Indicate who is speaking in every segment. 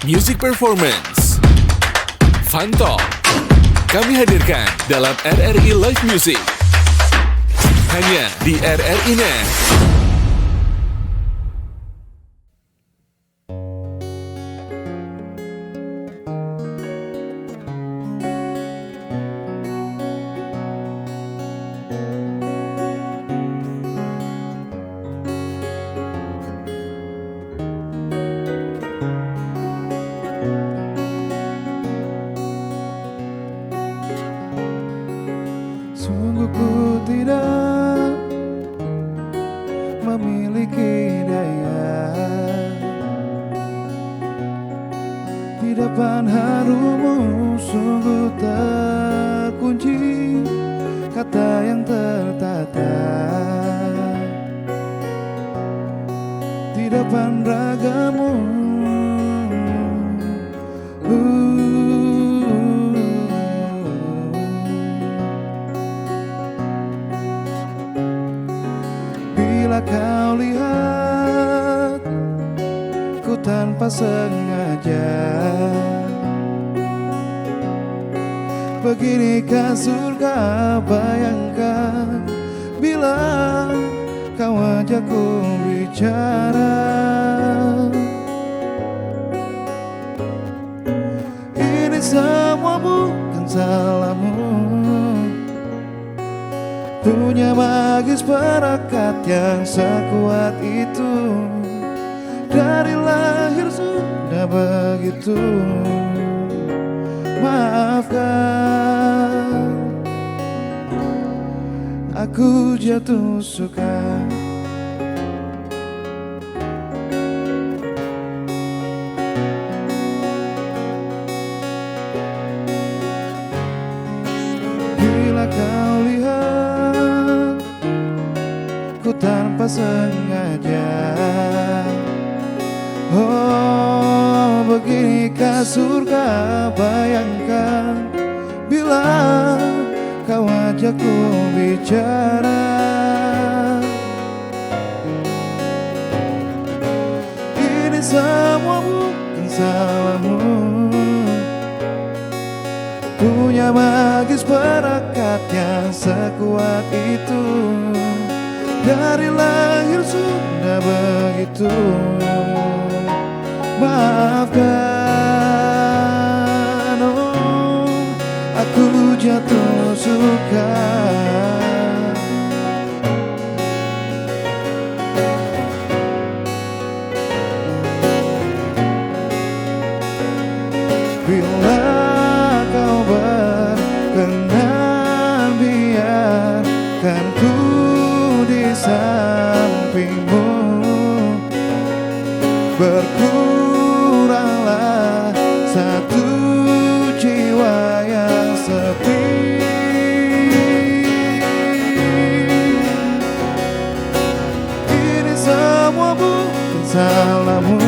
Speaker 1: Music Performance, Fun Talk, kami hadirkan dalam RRI Live Music. Hanya di RRI Net.
Speaker 2: Sungguh ku tidak memiliki daya di depan harummu, sungguh terkunci kata yang tertata di depan ragamu. Bila kau lihat ku tanpa sengaja, beginikah surga, bayangkan bila kau ajakku bicara. Ini semua bukan salahmu, punya magis perekat yang sekuat itu. Dari lahir sudah begitu. Maafkan, aku jatuh suka. Bila kau lihat ku tanpa sengaja, oh beginikah surga, bayangkan bila kau ajakku bicara. Ini semua bukan salahmu, punya magis perekat yang sekuat itu. Dari lahir sudah begitu. Maafkan, oh aku jatuh suka. Bila kau berkenan, biarkan ku di sampingmu. Berkuranglah satu jiwa yang sepi. Ini semua bukan salahmu,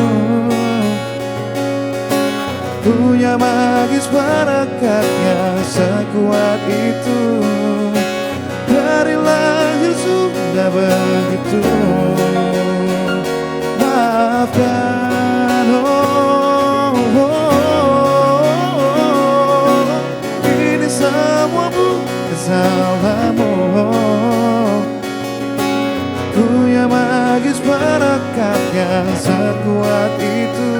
Speaker 2: punya magis perekat yang sekuat itu. Dari lahir sudah begitu. Maafkan, oh, ini semua bukan salahmu, punya magis perekat yang sekuat itu.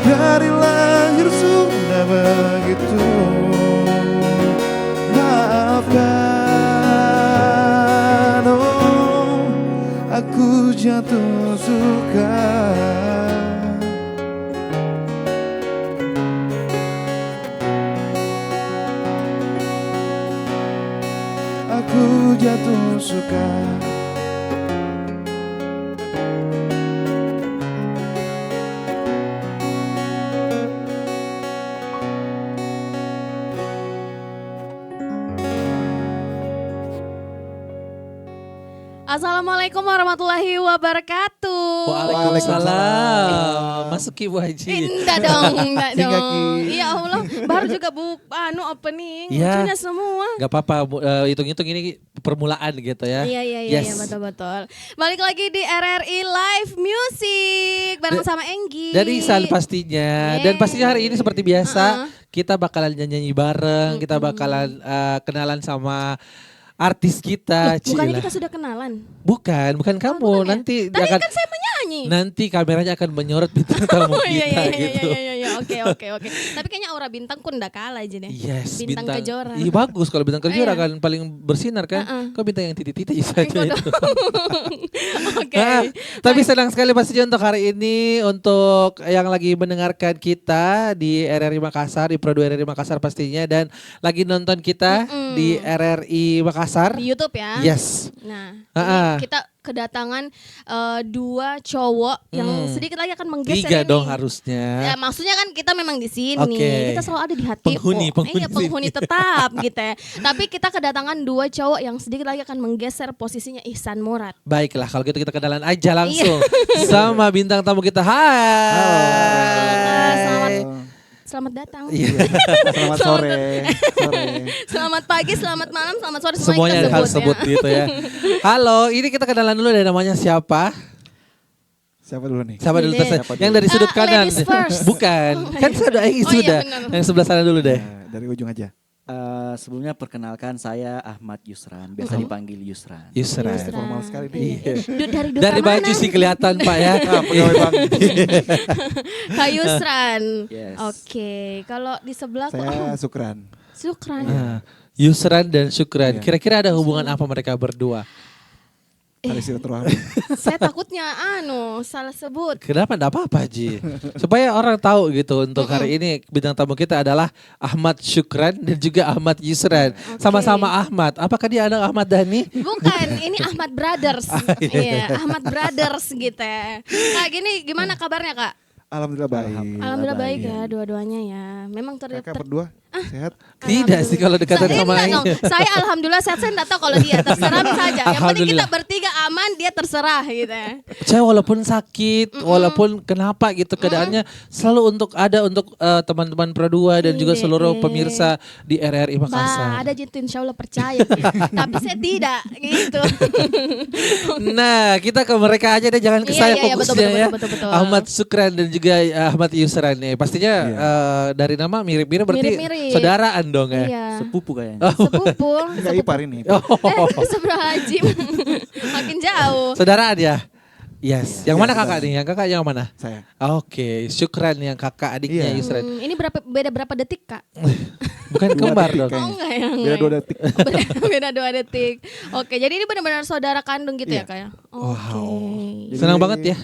Speaker 2: Dari lahir sudah begitu. Maafkan, oh aku jatuh suka. Aku jatuh suka.
Speaker 3: Assalamualaikum warahmatullahi wabarakatuh.
Speaker 4: Waalaikumsalam. Masuk Ibu Haji.
Speaker 3: Enggak dong, enggak
Speaker 2: Hingga
Speaker 3: dong.
Speaker 2: Ki.
Speaker 3: Ya Allah, baru juga opening.
Speaker 4: Ya.
Speaker 3: Lucunya semua.
Speaker 4: Gak apa-apa, hitung-hitung ini permulaan gitu ya.
Speaker 3: Iya,
Speaker 4: Yes.
Speaker 3: betul. Balik lagi di RRI Live Music bareng sama Enggi.
Speaker 4: Dan Ihsan pastinya.
Speaker 3: Yeay.
Speaker 4: Dan pastinya hari ini seperti biasa kita bakalan nyanyi bareng, kita bakalan kenalan sama artis kita.
Speaker 3: Bukannya
Speaker 4: Cilah.
Speaker 3: kita sudah kenalan?
Speaker 4: Bukan kamu.
Speaker 3: bukan ya?
Speaker 4: Nanti
Speaker 3: Tadi
Speaker 4: akan
Speaker 3: kan saya menyanyi.
Speaker 4: nanti kameranya akan menyorot bintang tamu
Speaker 3: Oh
Speaker 4: kita gitu.
Speaker 3: iya. Oke. Tapi kayaknya aura bintang pun udah kalah aja deh.
Speaker 4: Yes,
Speaker 3: Bintang kejora.
Speaker 4: Iya bagus kalau bintang kejora
Speaker 3: Iya.
Speaker 4: kan paling bersinar kan. Kok bintang yang titik-titik saja
Speaker 3: Ikut
Speaker 4: itu.
Speaker 3: Oke.
Speaker 4: Nah, tapi senang sekali pastinya untuk hari ini untuk yang lagi mendengarkan kita di RRI Makassar, di Pro 2 RRI Makassar pastinya dan lagi nonton kita di RRI Makassar.
Speaker 3: Di YouTube ya.
Speaker 4: Yes.
Speaker 3: Nah,
Speaker 4: Ah.
Speaker 3: ini kita kedatangan dua cowok yang sedikit lagi akan menggeser
Speaker 4: Tiga
Speaker 3: ini.
Speaker 4: dong harusnya.
Speaker 3: Ya, maksudnya kan kita memang di sini.
Speaker 4: Oke.
Speaker 3: Kita selalu ada di hati.
Speaker 4: Penghuni
Speaker 3: Iya, penghuni tetap gitu ya. Tapi kita kedatangan dua cowok yang sedikit lagi akan menggeser posisinya Ihsan Murad.
Speaker 4: Baiklah kalau gitu kita kenalan aja langsung
Speaker 3: Iya.
Speaker 4: sama bintang tamu kita. Hai.
Speaker 3: Selamat datang.
Speaker 4: Iya.
Speaker 2: Selamat sore.
Speaker 3: Selamat pagi, selamat malam, selamat sore
Speaker 4: Semuanya
Speaker 3: kita
Speaker 4: harus sebut
Speaker 3: ya.
Speaker 4: gitu ya. Halo, ini kita kenalan dulu deh namanya siapa?
Speaker 2: Siapa dulu nih?
Speaker 4: Siapa dulu
Speaker 3: Dede.
Speaker 4: tes? Yang dari sudut kanan.
Speaker 3: Ladies first.
Speaker 4: Bukan. Kan sudah
Speaker 3: Oh, iya,
Speaker 4: sudah.
Speaker 3: benar.
Speaker 4: Yang sebelah sana dulu deh.
Speaker 2: Dari ujung aja.
Speaker 5: Sebelumnya perkenalkan saya Ahmad Yusran, biasa dipanggil Yusran.
Speaker 4: Yusra.
Speaker 2: Formal sekali nih.
Speaker 4: Iya.
Speaker 3: Dari duta
Speaker 4: Dari baju
Speaker 3: mana?
Speaker 4: sih kelihatan Pak ya.
Speaker 2: Pegawai bank.
Speaker 3: Kak Yusran.
Speaker 5: Yes.
Speaker 3: Oke, kalau di sebelah kok
Speaker 2: Saya Sukran.
Speaker 3: Sukran.
Speaker 4: Ah, Yusran dan Syukran.
Speaker 2: Iya.
Speaker 4: Kira-kira ada hubungan apa mereka berdua?
Speaker 2: Tali silaturahmi.
Speaker 3: Saya takutnya salah sebut.
Speaker 4: Kenapa enggak apa-apa Ji? Supaya orang tahu gitu untuk hari ini bintang tamu kita adalah Ahmad Syukran dan juga Ahmad Yusran. Sama-sama Ahmad. Apakah dia anak Ahmad Dhani?
Speaker 3: Bukan, ini Ahmad Brothers. Iya, Ahmad Brothers gitu ya. Kak, gini gimana kabarnya, Kak?
Speaker 2: Alhamdulillah baik.
Speaker 3: Alhamdulillah baik ya, dua-duanya ya. Memang
Speaker 2: Kakak berdua sehat?
Speaker 4: Tidak sih kalau dekatan sama
Speaker 3: enggak
Speaker 4: ini.
Speaker 3: dong. Saya alhamdulillah sehat, saya enggak tahu kalau dia terserah saja. Yang penting kita
Speaker 4: Alhamdulillah.
Speaker 3: bertiga aman, dia terserah gitu ya.
Speaker 4: Saya walaupun sakit, walaupun kenapa gitu keadaannya selalu untuk teman-teman Pro 2 dan juga
Speaker 3: Iya.
Speaker 4: seluruh pemirsa di RRI
Speaker 3: Bah,
Speaker 4: Makassar.
Speaker 3: ada gitu insya Allah percaya. Tapi saya tidak gitu.
Speaker 4: Nah, kita ke mereka aja deh, jangan ke
Speaker 3: Iya,
Speaker 4: saya
Speaker 3: iya,
Speaker 4: fokusnya
Speaker 3: betul,
Speaker 4: ya.
Speaker 3: betul.
Speaker 4: Ahmad Syukran dan juga Ahmad Yusran nih. Pastinya dari nama mirip-mirip berarti
Speaker 3: Mirip-mirip.
Speaker 4: saudaraan dong ya.
Speaker 3: Iya.
Speaker 5: Sepupu kayaknya.
Speaker 3: Sepupu.
Speaker 2: Enggak ipar ini.
Speaker 4: Oh,
Speaker 3: Seberapa Hajim. Makin jauh.
Speaker 4: saudaraan ya. Yes. Yang mana kakak nih? Yang kakak yang mana?
Speaker 2: Saya.
Speaker 4: Oke, Syukran yang kakak adiknya
Speaker 2: Iya.
Speaker 4: Yusran.
Speaker 3: Ini beda berapa detik, Kak?
Speaker 4: Bukan kembar
Speaker 2: detik
Speaker 4: dong.
Speaker 2: kayaknya.
Speaker 3: Oh enggak ya.
Speaker 2: Beda 2 detik.
Speaker 3: Beda 2 detik. Oke, jadi ini benar-benar saudara kandung gitu ya, Kak ya? Oke.
Speaker 4: Senang banget ya.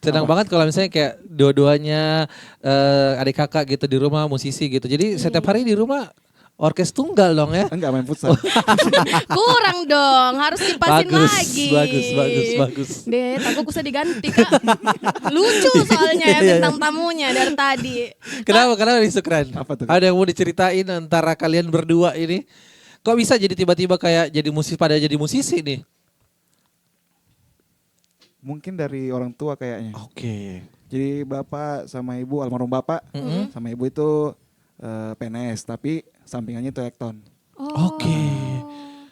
Speaker 4: Senang banget kalau misalnya kayak dua-duanya adik kakak gitu di rumah musisi gitu. Jadi setiap hari di rumah orkes tunggal dong ya.
Speaker 2: Enggak main futsal.
Speaker 3: Kurang dong, harus dipasin lagi.
Speaker 4: Bagus.
Speaker 3: Deh, aku usah diganti, Kak. Lucu soalnya ya bintang tamunya dari tadi.
Speaker 4: Kenapa nih Sukran?
Speaker 2: Apa tuh?
Speaker 4: Ada yang mau diceritain antara kalian berdua ini? Kok bisa jadi tiba-tiba kayak jadi musisi nih?
Speaker 2: Mungkin dari orang tua kayaknya.
Speaker 4: Oke.
Speaker 2: Jadi bapak sama ibu, almarhum bapak sama ibu itu PNS tapi sampingannya itu Ekton.
Speaker 4: Oke.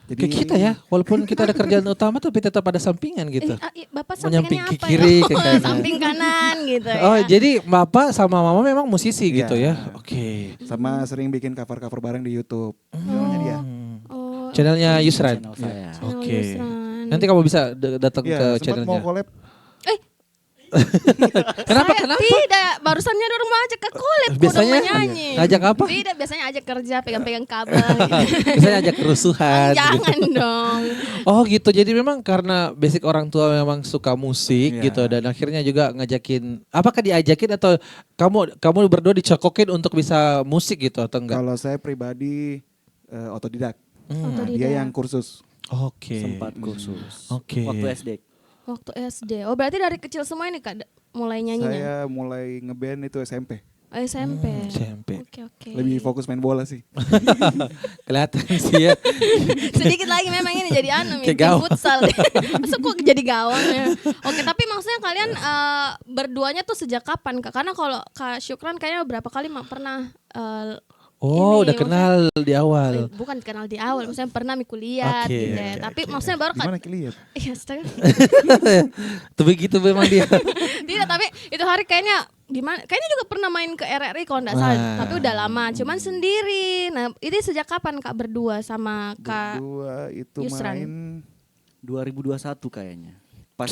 Speaker 2: Jadi
Speaker 4: Kayak kita ya, walaupun kita ada kerjaan utama tapi tetap ada sampingan gitu.
Speaker 3: Bapak
Speaker 4: Menyamping
Speaker 3: sampingannya
Speaker 4: ke
Speaker 3: apa
Speaker 4: kiri,
Speaker 3: ya?
Speaker 4: ke kanan.
Speaker 3: Samping kanan gitu ya.
Speaker 4: Oh, jadi bapak sama mama memang musisi
Speaker 2: Iya.
Speaker 4: gitu ya? Oke.
Speaker 2: sama sering bikin cover-cover bareng di YouTube. Channelnya dia.
Speaker 3: Oh,
Speaker 4: Channelnya Yusran.
Speaker 5: Channel saya.
Speaker 3: channel
Speaker 4: Oke.
Speaker 3: Yusran.
Speaker 4: Nanti kamu bisa datang
Speaker 2: Iya,
Speaker 4: ke
Speaker 2: sempat
Speaker 4: channelnya.
Speaker 2: mau collab.
Speaker 4: Kenapa?
Speaker 3: Tidak, barusannya dorong mau ajak ke collab,
Speaker 4: Biasanya
Speaker 3: udah menyanyi.
Speaker 4: ngajak apa?
Speaker 3: Tidak, biasanya ajak kerja, pegang-pegang kabel gitu.
Speaker 4: Biasanya ajak kerusuhan. gitu.
Speaker 3: Jangan dong.
Speaker 4: Oh gitu, jadi memang karena basic orang tua memang suka musik
Speaker 2: Iya.
Speaker 4: gitu dan akhirnya juga ngajakin. Apakah diajakin atau kamu berdua dicokokin untuk bisa musik gitu atau enggak?
Speaker 2: Kalau saya pribadi otodidak. Nah,
Speaker 3: Otodidak.
Speaker 2: dia yang kursus.
Speaker 4: Oke.
Speaker 5: Sempat kursus.
Speaker 4: Oke.
Speaker 5: Waktu SD.
Speaker 3: Waktu SD. Oh berarti dari kecil semua ini Kak mulai nyanyinya?
Speaker 2: Saya mulai ngeband itu SMP.
Speaker 3: SMP.
Speaker 4: SMP.
Speaker 3: Oke.
Speaker 2: Lebih fokus main bola sih.
Speaker 4: Kelihatan sih ya.
Speaker 3: Sedikit lagi memang ini jadi
Speaker 4: Kayak
Speaker 3: tim
Speaker 4: gawang.
Speaker 3: futsal. Masa kok jadi gawang ya? Oke, tapi maksudnya kalian berduanya tuh sejak kapan Kak? Karena kalau Kak Syukran kayaknya berapa kali pernah
Speaker 4: Oh,
Speaker 3: ini,
Speaker 4: udah kenal di awal.
Speaker 3: bukan kenal di awal, maksudnya pernah kuliah
Speaker 4: Oke,
Speaker 3: gitu.
Speaker 4: oke,
Speaker 3: Tapi
Speaker 4: oke.
Speaker 3: maksudnya baru
Speaker 2: Gimana Kiliat?
Speaker 3: Iya, astaga.
Speaker 4: Tuh begitu memang dia.
Speaker 3: Tidak, tapi itu hari kayaknya gimana? Kayaknya juga pernah main ke RRI kalau enggak salah,
Speaker 4: Wah.
Speaker 3: tapi udah lama, cuman sendiri. Nah, ini sejak kapan Kak berdua sama Kak?
Speaker 2: Berdua itu
Speaker 3: Yusran.
Speaker 2: main
Speaker 5: 2021 kayaknya. Pas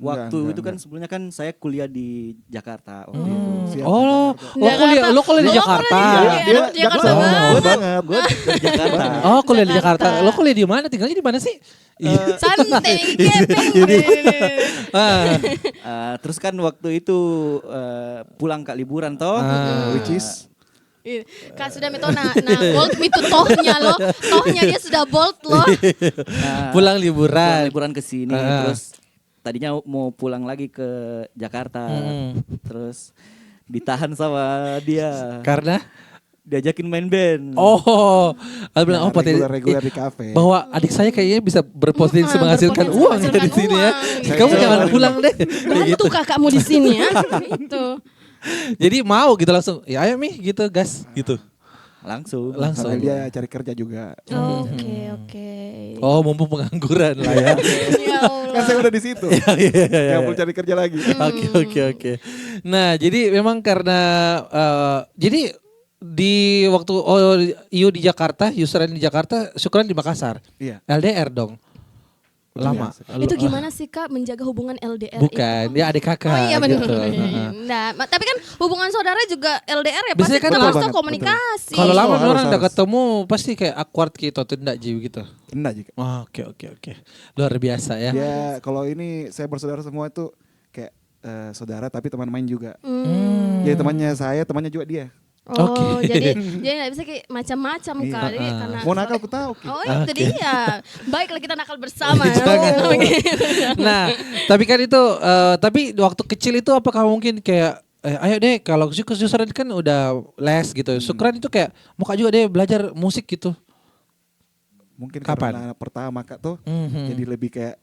Speaker 5: waktu
Speaker 2: Enggak,
Speaker 5: itu kan
Speaker 2: enggak.
Speaker 5: sebelumnya kan saya kuliah di Jakarta waktu itu.
Speaker 2: Siap,
Speaker 4: Oh,
Speaker 3: Jakarta.
Speaker 4: lo kuliah di
Speaker 3: Lo
Speaker 4: Jakarta.
Speaker 3: kuliah
Speaker 2: Iya, dia
Speaker 3: Jakarta
Speaker 2: Jakarta
Speaker 3: banget.
Speaker 2: banget.
Speaker 5: Gue dari Jakarta.
Speaker 4: Oh, kuliah di
Speaker 3: Jakarta.
Speaker 4: Jakarta. Lo kuliah di mana? Tinggalnya di mana sih?
Speaker 3: Santai, gepeng.
Speaker 4: Ah.
Speaker 5: Terus kan waktu itu pulang Kak liburan toh.
Speaker 2: Which is
Speaker 3: Iya. Kak sudah metode nah bold itu tohnya loh. Tohnya dia sudah bold loh.
Speaker 5: Nah,
Speaker 4: Pulang
Speaker 5: pulang
Speaker 4: liburan.
Speaker 5: liburan ke sini terus tadinya mau pulang lagi ke Jakarta. Terus ditahan sama dia.
Speaker 4: Karena
Speaker 5: Diajakin main band.
Speaker 4: oh, aku bilang oh potensi
Speaker 2: reguler di kafe.
Speaker 4: bahwa adik saya kayaknya bisa berpotensi menghasilkan
Speaker 3: berpotensi
Speaker 4: uang ya di
Speaker 3: menghasilkan
Speaker 4: sini ya.
Speaker 3: uang.
Speaker 4: Kamu
Speaker 2: Saya
Speaker 4: jangan
Speaker 2: nawarin
Speaker 4: pulang deh.
Speaker 3: Bantu kakakmu di sini ya. Itu.
Speaker 4: Jadi mau gitu langsung. Ya ayo Mi gitu gas gitu.
Speaker 5: Langsung.
Speaker 4: Langsung.
Speaker 2: Karena dia cari kerja juga.
Speaker 3: Oke.
Speaker 4: Oh, mumpung pengangguran lah ya.
Speaker 3: Ya
Speaker 2: Kan
Speaker 3: Allah.
Speaker 2: saya udah di situ.
Speaker 4: Iya.
Speaker 2: Gak perlu cari kerja lagi.
Speaker 4: Oke. Nah, jadi memang karena jadi di waktu Yu di Jakarta, Yusran di Jakarta, Syukran di Makassar.
Speaker 2: Iya.
Speaker 4: LDR dong. Lama.
Speaker 3: Itu gimana sih Kak menjaga hubungan LDR
Speaker 4: Bukan,
Speaker 3: itu?
Speaker 4: ya adik kakak.
Speaker 3: Oh iya benar.
Speaker 4: gitu.
Speaker 3: Nah, tapi kan hubungan saudara juga LDR ya
Speaker 4: Biasanya
Speaker 3: pasti
Speaker 4: kan
Speaker 3: kan
Speaker 2: betul
Speaker 3: harus
Speaker 2: banget,
Speaker 3: komunikasi.
Speaker 4: Kalau lama
Speaker 2: Harus,
Speaker 4: orang udah
Speaker 2: harus.
Speaker 4: ketemu pasti kayak awkward gitu atau enggak Jiw gitu.
Speaker 2: Enggak juga.
Speaker 4: Oh, oke. Luar biasa ya.
Speaker 2: Ya kalau ini saya bersaudara semua itu kayak saudara tapi teman main juga. Jadi temannya saya, temannya juga dia.
Speaker 3: Oh,
Speaker 4: Oke.
Speaker 3: jadi nggak bisa kayak macam-macam
Speaker 2: Iya.
Speaker 3: Kak. Jadi karena
Speaker 2: Mau nakal aku tahu. Ki.
Speaker 3: Oh itu dia. Baiklah kita nakal bersama.
Speaker 4: Jangan.
Speaker 3: Oh, gitu.
Speaker 4: Nah, tapi kan itu tapi waktu kecil itu apakah mungkin kayak ayo deh kalau Syukran kan udah les gitu. Syukran itu kayak mau Kak juga deh belajar musik gitu.
Speaker 2: Mungkin
Speaker 4: Kapan?
Speaker 2: karena pertama Kak tuh jadi lebih kayak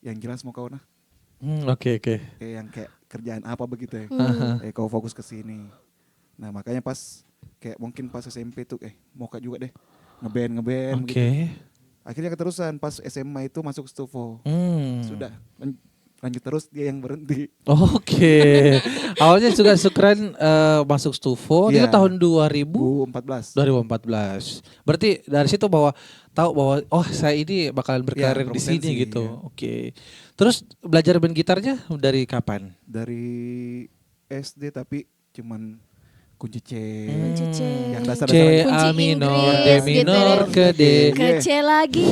Speaker 2: yang jelas mau kau nah.
Speaker 4: Oke.
Speaker 2: Kayak yang kayak kerjaan apa begitu ya. Kau fokus ke sini. Nah, makanya pas kayak mungkin pas SMP tuh mau Kak juga deh ngeband
Speaker 4: Oke.
Speaker 2: gitu. Akhirnya keterusan pas SMA itu masuk Stufo. Sudah lanjut terus dia yang berhenti.
Speaker 4: Oke. Awalnya juga Syukran masuk Stufo itu
Speaker 2: Iya.
Speaker 4: tahun 2014.
Speaker 2: 2014.
Speaker 4: Berarti dari situ tahu bahwa oh saya ini bakalan berkarir di sini
Speaker 2: berpotensi,
Speaker 4: gitu.
Speaker 2: iya.
Speaker 4: Oke. Terus belajar main gitarnya dari kapan?
Speaker 2: Dari SD tapi cuman kunci C.
Speaker 3: Kunci C.
Speaker 2: Yang dasar
Speaker 4: C
Speaker 3: Kunci
Speaker 4: A minor, D
Speaker 3: Inggris, gitu
Speaker 4: minor
Speaker 3: ya.
Speaker 4: ke D.
Speaker 3: Kece lagi.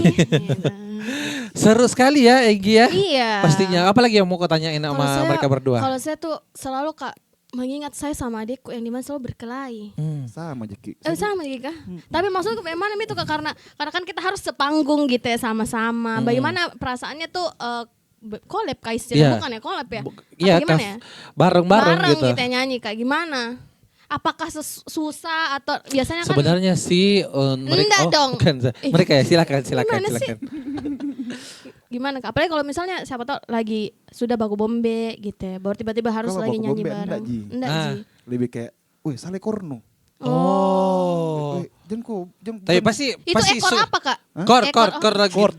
Speaker 4: Seru sekali ya Egy ya.
Speaker 3: Iya.
Speaker 4: Pastinya. Apalagi yang mau kau tanyain sama
Speaker 3: Kalau saya-
Speaker 4: mereka berdua?
Speaker 3: Kalau saya tuh selalu Kak mengingat saya sama adikku yang dimana selalu berkelahi.
Speaker 2: Sama Jeki.
Speaker 3: Sama juga. Tapi maksudku memang itu Kak karena kan kita harus sepanggung gitu ya sama-sama. Bagaimana perasaannya tuh collab Kak istilahnya
Speaker 4: Iya.
Speaker 3: bukan ya collab ya?
Speaker 4: Iya,
Speaker 3: Apa gimana ya?
Speaker 4: bareng-bareng gitu.
Speaker 3: gitu ya nyanyi Kak. Gimana? Apakah susah atau biasanya kan
Speaker 4: Sebenarnya sih mereka
Speaker 3: Enggak dong.
Speaker 4: bukan, mereka ya silakan.
Speaker 3: Gimana sih? Gimana Kak? Apalagi kalau misalnya siapa tahu lagi sudah baku bombe gitu ya. Baru tiba-tiba harus
Speaker 2: Kalau
Speaker 3: lagi
Speaker 2: baku
Speaker 3: nyanyi
Speaker 2: bombe,
Speaker 3: bareng.
Speaker 2: enggak, Ji.
Speaker 3: Enggak,
Speaker 4: Ah.
Speaker 3: Ji.
Speaker 2: Lebih kayak, wih sale korno.
Speaker 4: Oh.
Speaker 2: Jam
Speaker 4: Tapi pasti
Speaker 3: Itu
Speaker 4: pasti
Speaker 3: ekor apa Kak?
Speaker 4: Kor lagi
Speaker 2: Chord.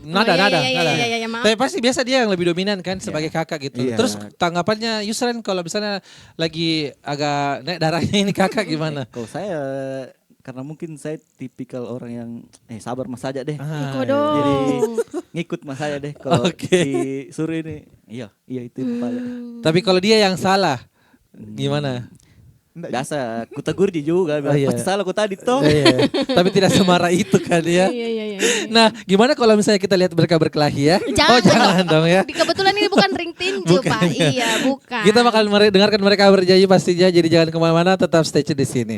Speaker 4: nada.
Speaker 3: Iya, maaf.
Speaker 4: Tapi pasti biasa dia yang lebih dominan kan sebagai kakak gitu.
Speaker 2: Iya.
Speaker 4: Terus tanggapannya Yusran kalau misalnya lagi agak naik darahnya ini kakak gimana?
Speaker 5: Kalau saya karena mungkin saya tipikal orang yang sabar mas saja deh.
Speaker 3: Iko dong.
Speaker 5: Jadi ngikut mas saya deh kalau
Speaker 4: Oke.
Speaker 5: disuruh ini. Iya itu Pak.
Speaker 4: Tapi kalau dia yang salah gimana?
Speaker 5: Biasa kutegur dia juga
Speaker 4: Oh, iya.
Speaker 5: pasti salah ku tadi toh.
Speaker 4: Iya. Tapi tidak semarah itu kan ya.
Speaker 3: Iya.
Speaker 4: Nah, gimana kalau misalnya kita lihat mereka berkelahi ya?
Speaker 3: Jangan,
Speaker 4: Oh, jangan dong ya.
Speaker 3: Kebetulan ini bukan ring tinju
Speaker 4: Bukan,
Speaker 3: Pak.
Speaker 4: ya.
Speaker 3: Iya, bukan.
Speaker 4: Kita bakal dengarkan mereka berjanji pastinya. Jadi jangan kemana-mana, tetap stay tune di sini.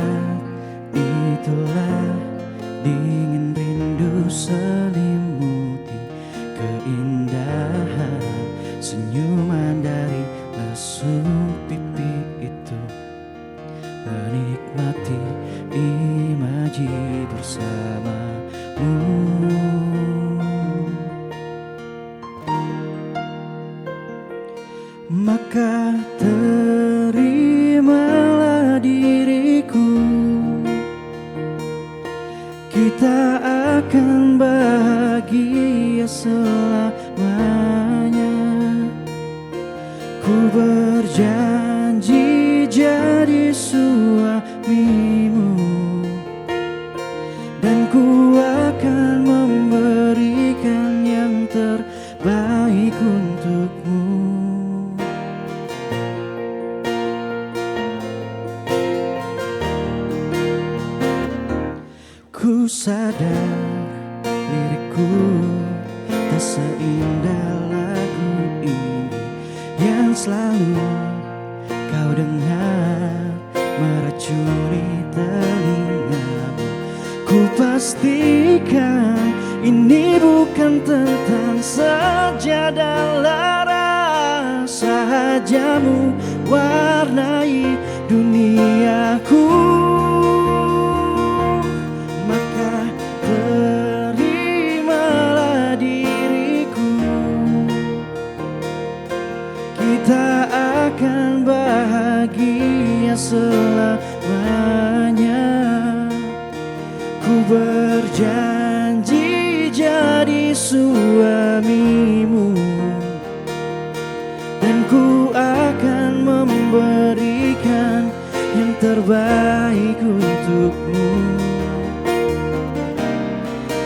Speaker 5: saat itulah dingin rindu selimuti keindahan senyuman dari lesung pipi itu, menikmati imaji bersamamu. Maka terimalah diriku, kita akan bahagia selamanya. Ku berjanji jadi suamimu, dan ku akan memberikan yang terbaik untukmu. Ku sadar diriku tak seindah lagu ini yang selalu kau dengar meracuni telingamu. Ku pastikan ini bukan tentang sajadah lara, sahajamu warnai duniaku. Maka terimalah diriku, kita akan bahagia selamanya. Ku berjanji jadi suamimu, dan ku akan memberikan yang terbaik untukmu.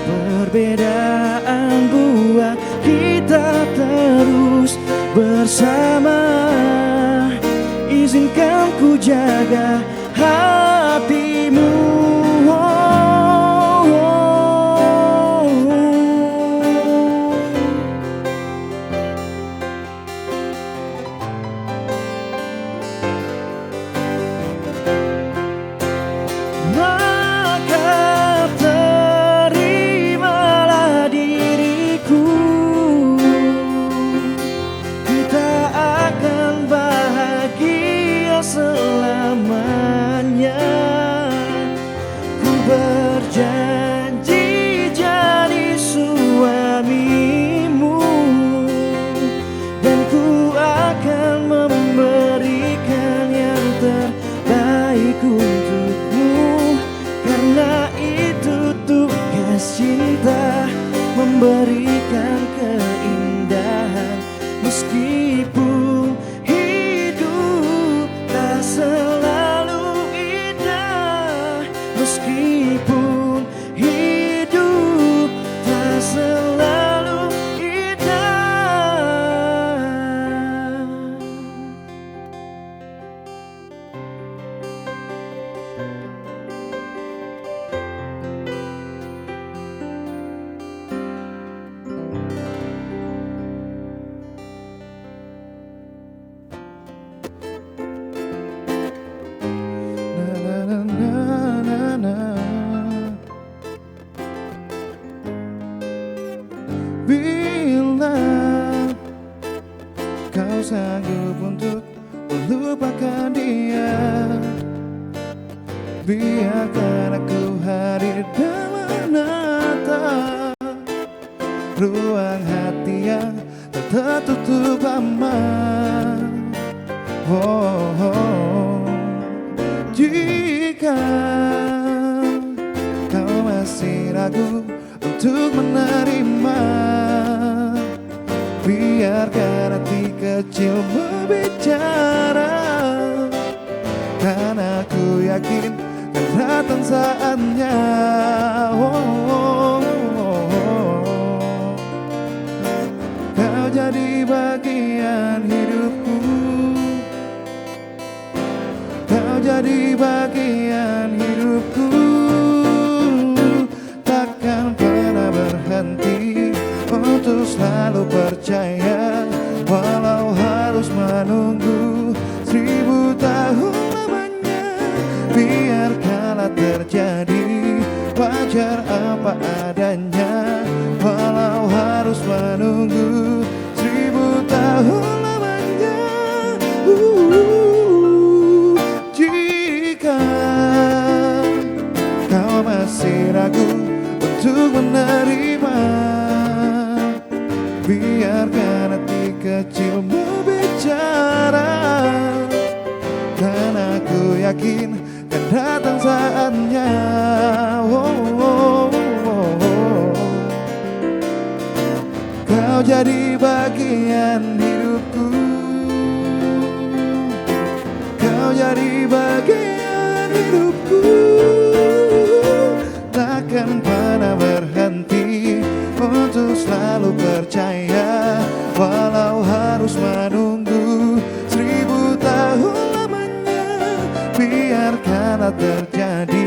Speaker 5: Perbedaan buat kita terus bersama. Izinkan ku jaga hatimu. Maka terimalah diriku, kita akan bahagia selamanya. Ku berjanji jadi suamimu, dan ku akan memberikan yang terbaik untukmu. Karena itu tugas cinta, memberikan keindahan. Meskipun hidup tak selalu indah, meskipun hidup tak selalu indah. Na, na, na, na, na. Bila kau sanggup untuk melupakan dia, biarkan aku hadir dan menatap ruang hati yang tak tertutup aman. Jika kau masih ragu untuk menerima, biarkan hati kecil berbicara. Karena aku yakin akan datang saatnya. Kau jadi bagian hidupku, kau jadi bagian hidupku. Takkan pernah berhenti untuk selalu percaya, walau harus menunggu 1000 tahun lamanya. Biarkan
Speaker 2: biarkanlah terjadi, wajar apa adanya, walau harus menunggu 1000 tahun lamanya. Jika kau masih ragu untuk menerima, biarkan hati kecil berbicara, dan aku yakin kan datang saatnya. Kau jadi bagian hidupku, kau jadi bagian hidupku. Takkan pernah berhenti untuk selalu percaya, walau harus menunggu 1000 tahun lamanya. Biarkanlah terjadi,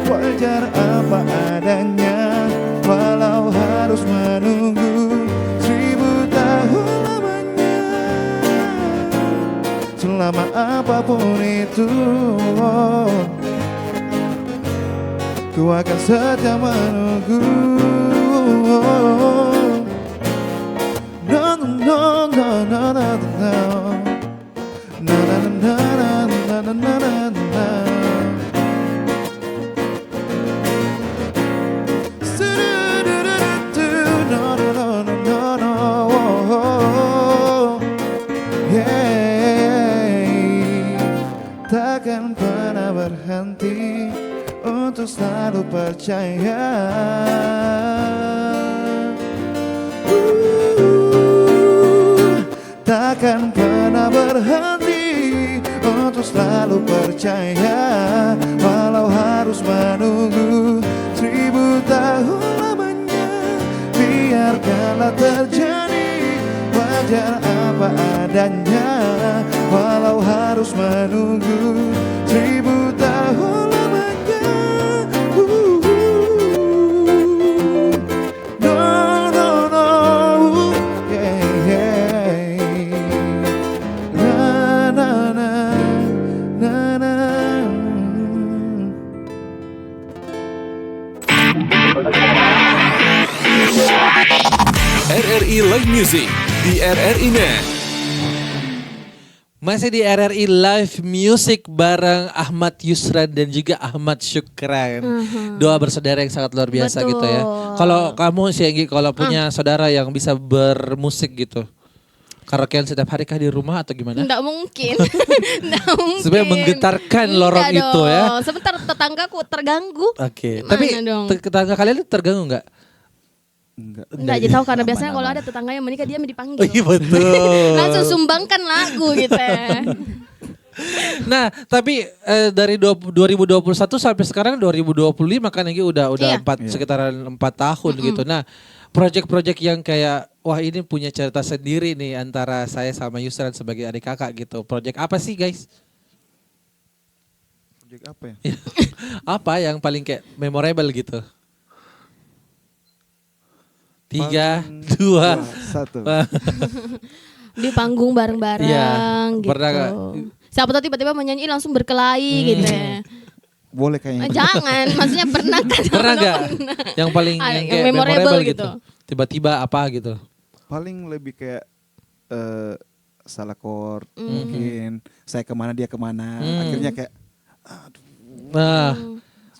Speaker 2: wajar apa adanya, walau harus menunggu 1000 tahun lamanya. Selama apapun itu, ku akan setia menunggu. No, no, no, no, no, no, no. Na, na, na, na, na, na, na, na, na. Su-du-du-du-du-du. No, no, no, no, no, no. Yeah. Takkan pernah berhenti untuk selalu percaya. Takkan pernah berhenti untuk selalu percaya, walau harus menunggu 1000 tahun lamanya. Biarkanlah terjadi, wajar apa adanya, walau harus menunggu 1000 tahun lamanya. No, no, no, yeah, yeah. Na, na, na, na, na.
Speaker 1: RRI Live Music di RRI Net.
Speaker 4: Masih di RRI Live Music bareng Ahmad Yusran dan juga Ahmad Syukran. Dua bersaudara yang sangat luar biasa
Speaker 3: Betul.
Speaker 4: gitu ya. Kalau kamu sih Enggi, kalau punya saudara yang bisa bermusik gitu, karaokean setiap hari kah di rumah atau gimana?
Speaker 3: Nggak mungkin. Nggak mungkin.
Speaker 4: Sebenarnya menggetarkan lorong
Speaker 3: Nggak
Speaker 4: itu ya.
Speaker 3: dong. Sebentar tetanggaku terganggu.
Speaker 4: Oke.
Speaker 3: Gimana
Speaker 4: Tapi
Speaker 3: dong?
Speaker 4: tetangga kalian terganggu nggak?
Speaker 2: Enggak.
Speaker 3: Nggak jadi tahu karena
Speaker 5: Aman,
Speaker 3: biasanya kalau
Speaker 5: aman.
Speaker 3: ada tetangga yang menikah dia
Speaker 4: Oh
Speaker 3: dipanggil.
Speaker 4: iya betul.
Speaker 3: Langsung sumbangkan lagu gitu ya.
Speaker 4: Nah, tapi dari 2021 sampai sekarang 2025 kan Enggi udah
Speaker 3: Iya.
Speaker 4: sekitaran 4 tahun gitu. Nah, project-project yang kayak wah ini punya cerita sendiri nih antara saya sama Yusran sebagai adik kakak gitu. Project apa sih guys?
Speaker 2: Project apa ya?
Speaker 4: Apa yang paling kayak memorable gitu? 3, 2,
Speaker 2: 1.
Speaker 3: Di panggung bareng-bareng
Speaker 4: Iya,
Speaker 3: gitu.
Speaker 4: pernah nggak?
Speaker 3: Siapa tahu tiba-tiba menyanyi langsung berkelahi gitu ya.
Speaker 2: Boleh kayaknya.
Speaker 3: Jangan, maksudnya pernah kan?
Speaker 4: Pernah nggak? Yang paling
Speaker 3: Ada
Speaker 4: yang
Speaker 3: yang
Speaker 4: kayak
Speaker 3: memorable
Speaker 4: memorable
Speaker 3: gitu.
Speaker 4: gitu. Tiba-tiba apa gitu?
Speaker 2: Paling lebih kayak salah chord mungkin. Saya kemana dia kemana. Akhirnya kayak
Speaker 4: Nah,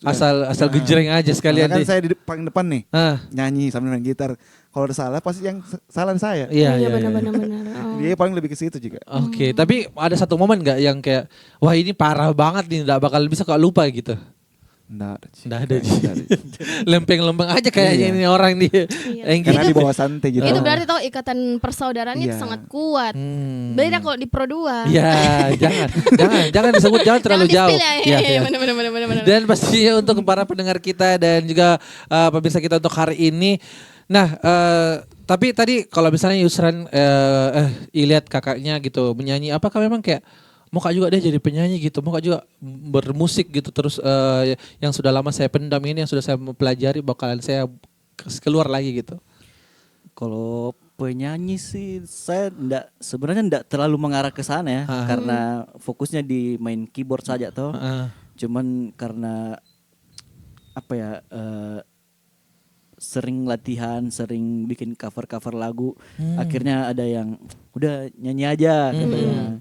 Speaker 4: asal gejreng aja sekalian
Speaker 2: kan
Speaker 4: di.
Speaker 2: saya di paling depan nih
Speaker 4: Ah,
Speaker 2: nyanyi sambil main gitar. Kalau ada salah pasti yang salah saya.
Speaker 4: iya iya.
Speaker 3: benar-benar.
Speaker 4: iya.
Speaker 3: Oh.
Speaker 2: Dia paling lebih ke situ juga.
Speaker 4: Oke, tapi ada satu momen nggak yang kayak wah ini parah banget nih, nggak bakal bisa kok lupa gitu.
Speaker 2: Nggak ada. Ci.
Speaker 4: Nggak ada, Ci.
Speaker 2: Nggak ada.
Speaker 4: Lempeng-lempeng aja kayaknya
Speaker 2: Iya.
Speaker 4: ini orang di Enggi.
Speaker 2: Karena di bawah santai gitu.
Speaker 3: Itu berarti tahu ikatan persaudaraannya itu
Speaker 2: Iya.
Speaker 3: sangat kuat.
Speaker 4: Hmm.
Speaker 3: Beda kalau di Pro 2.
Speaker 4: Ya, jangan disebut, jangan terlalu jauh.
Speaker 3: Ya,
Speaker 4: Iya.
Speaker 3: benar.
Speaker 4: Dan pastinya untuk para pendengar kita dan juga pemirsa kita untuk hari ini. Nah, tapi tadi kalau misalnya Yusran lihat kakaknya gitu menyanyi, apakah memang kayak mau kak juga deh jadi penyanyi gitu, mau kak juga bermusik gitu terus yang sudah lama saya pendam ini, yang sudah saya pelajari bakalan saya keluar lagi gitu.
Speaker 5: Kalau penyanyi sih saya sebenarnya enggak terlalu mengarah ke sana ya,
Speaker 4: Ah.
Speaker 5: karena fokusnya di main keyboard saja toh. Cuman karena apa ya, sering latihan, sering bikin cover lagu, akhirnya ada yang udah nyanyi aja katanya.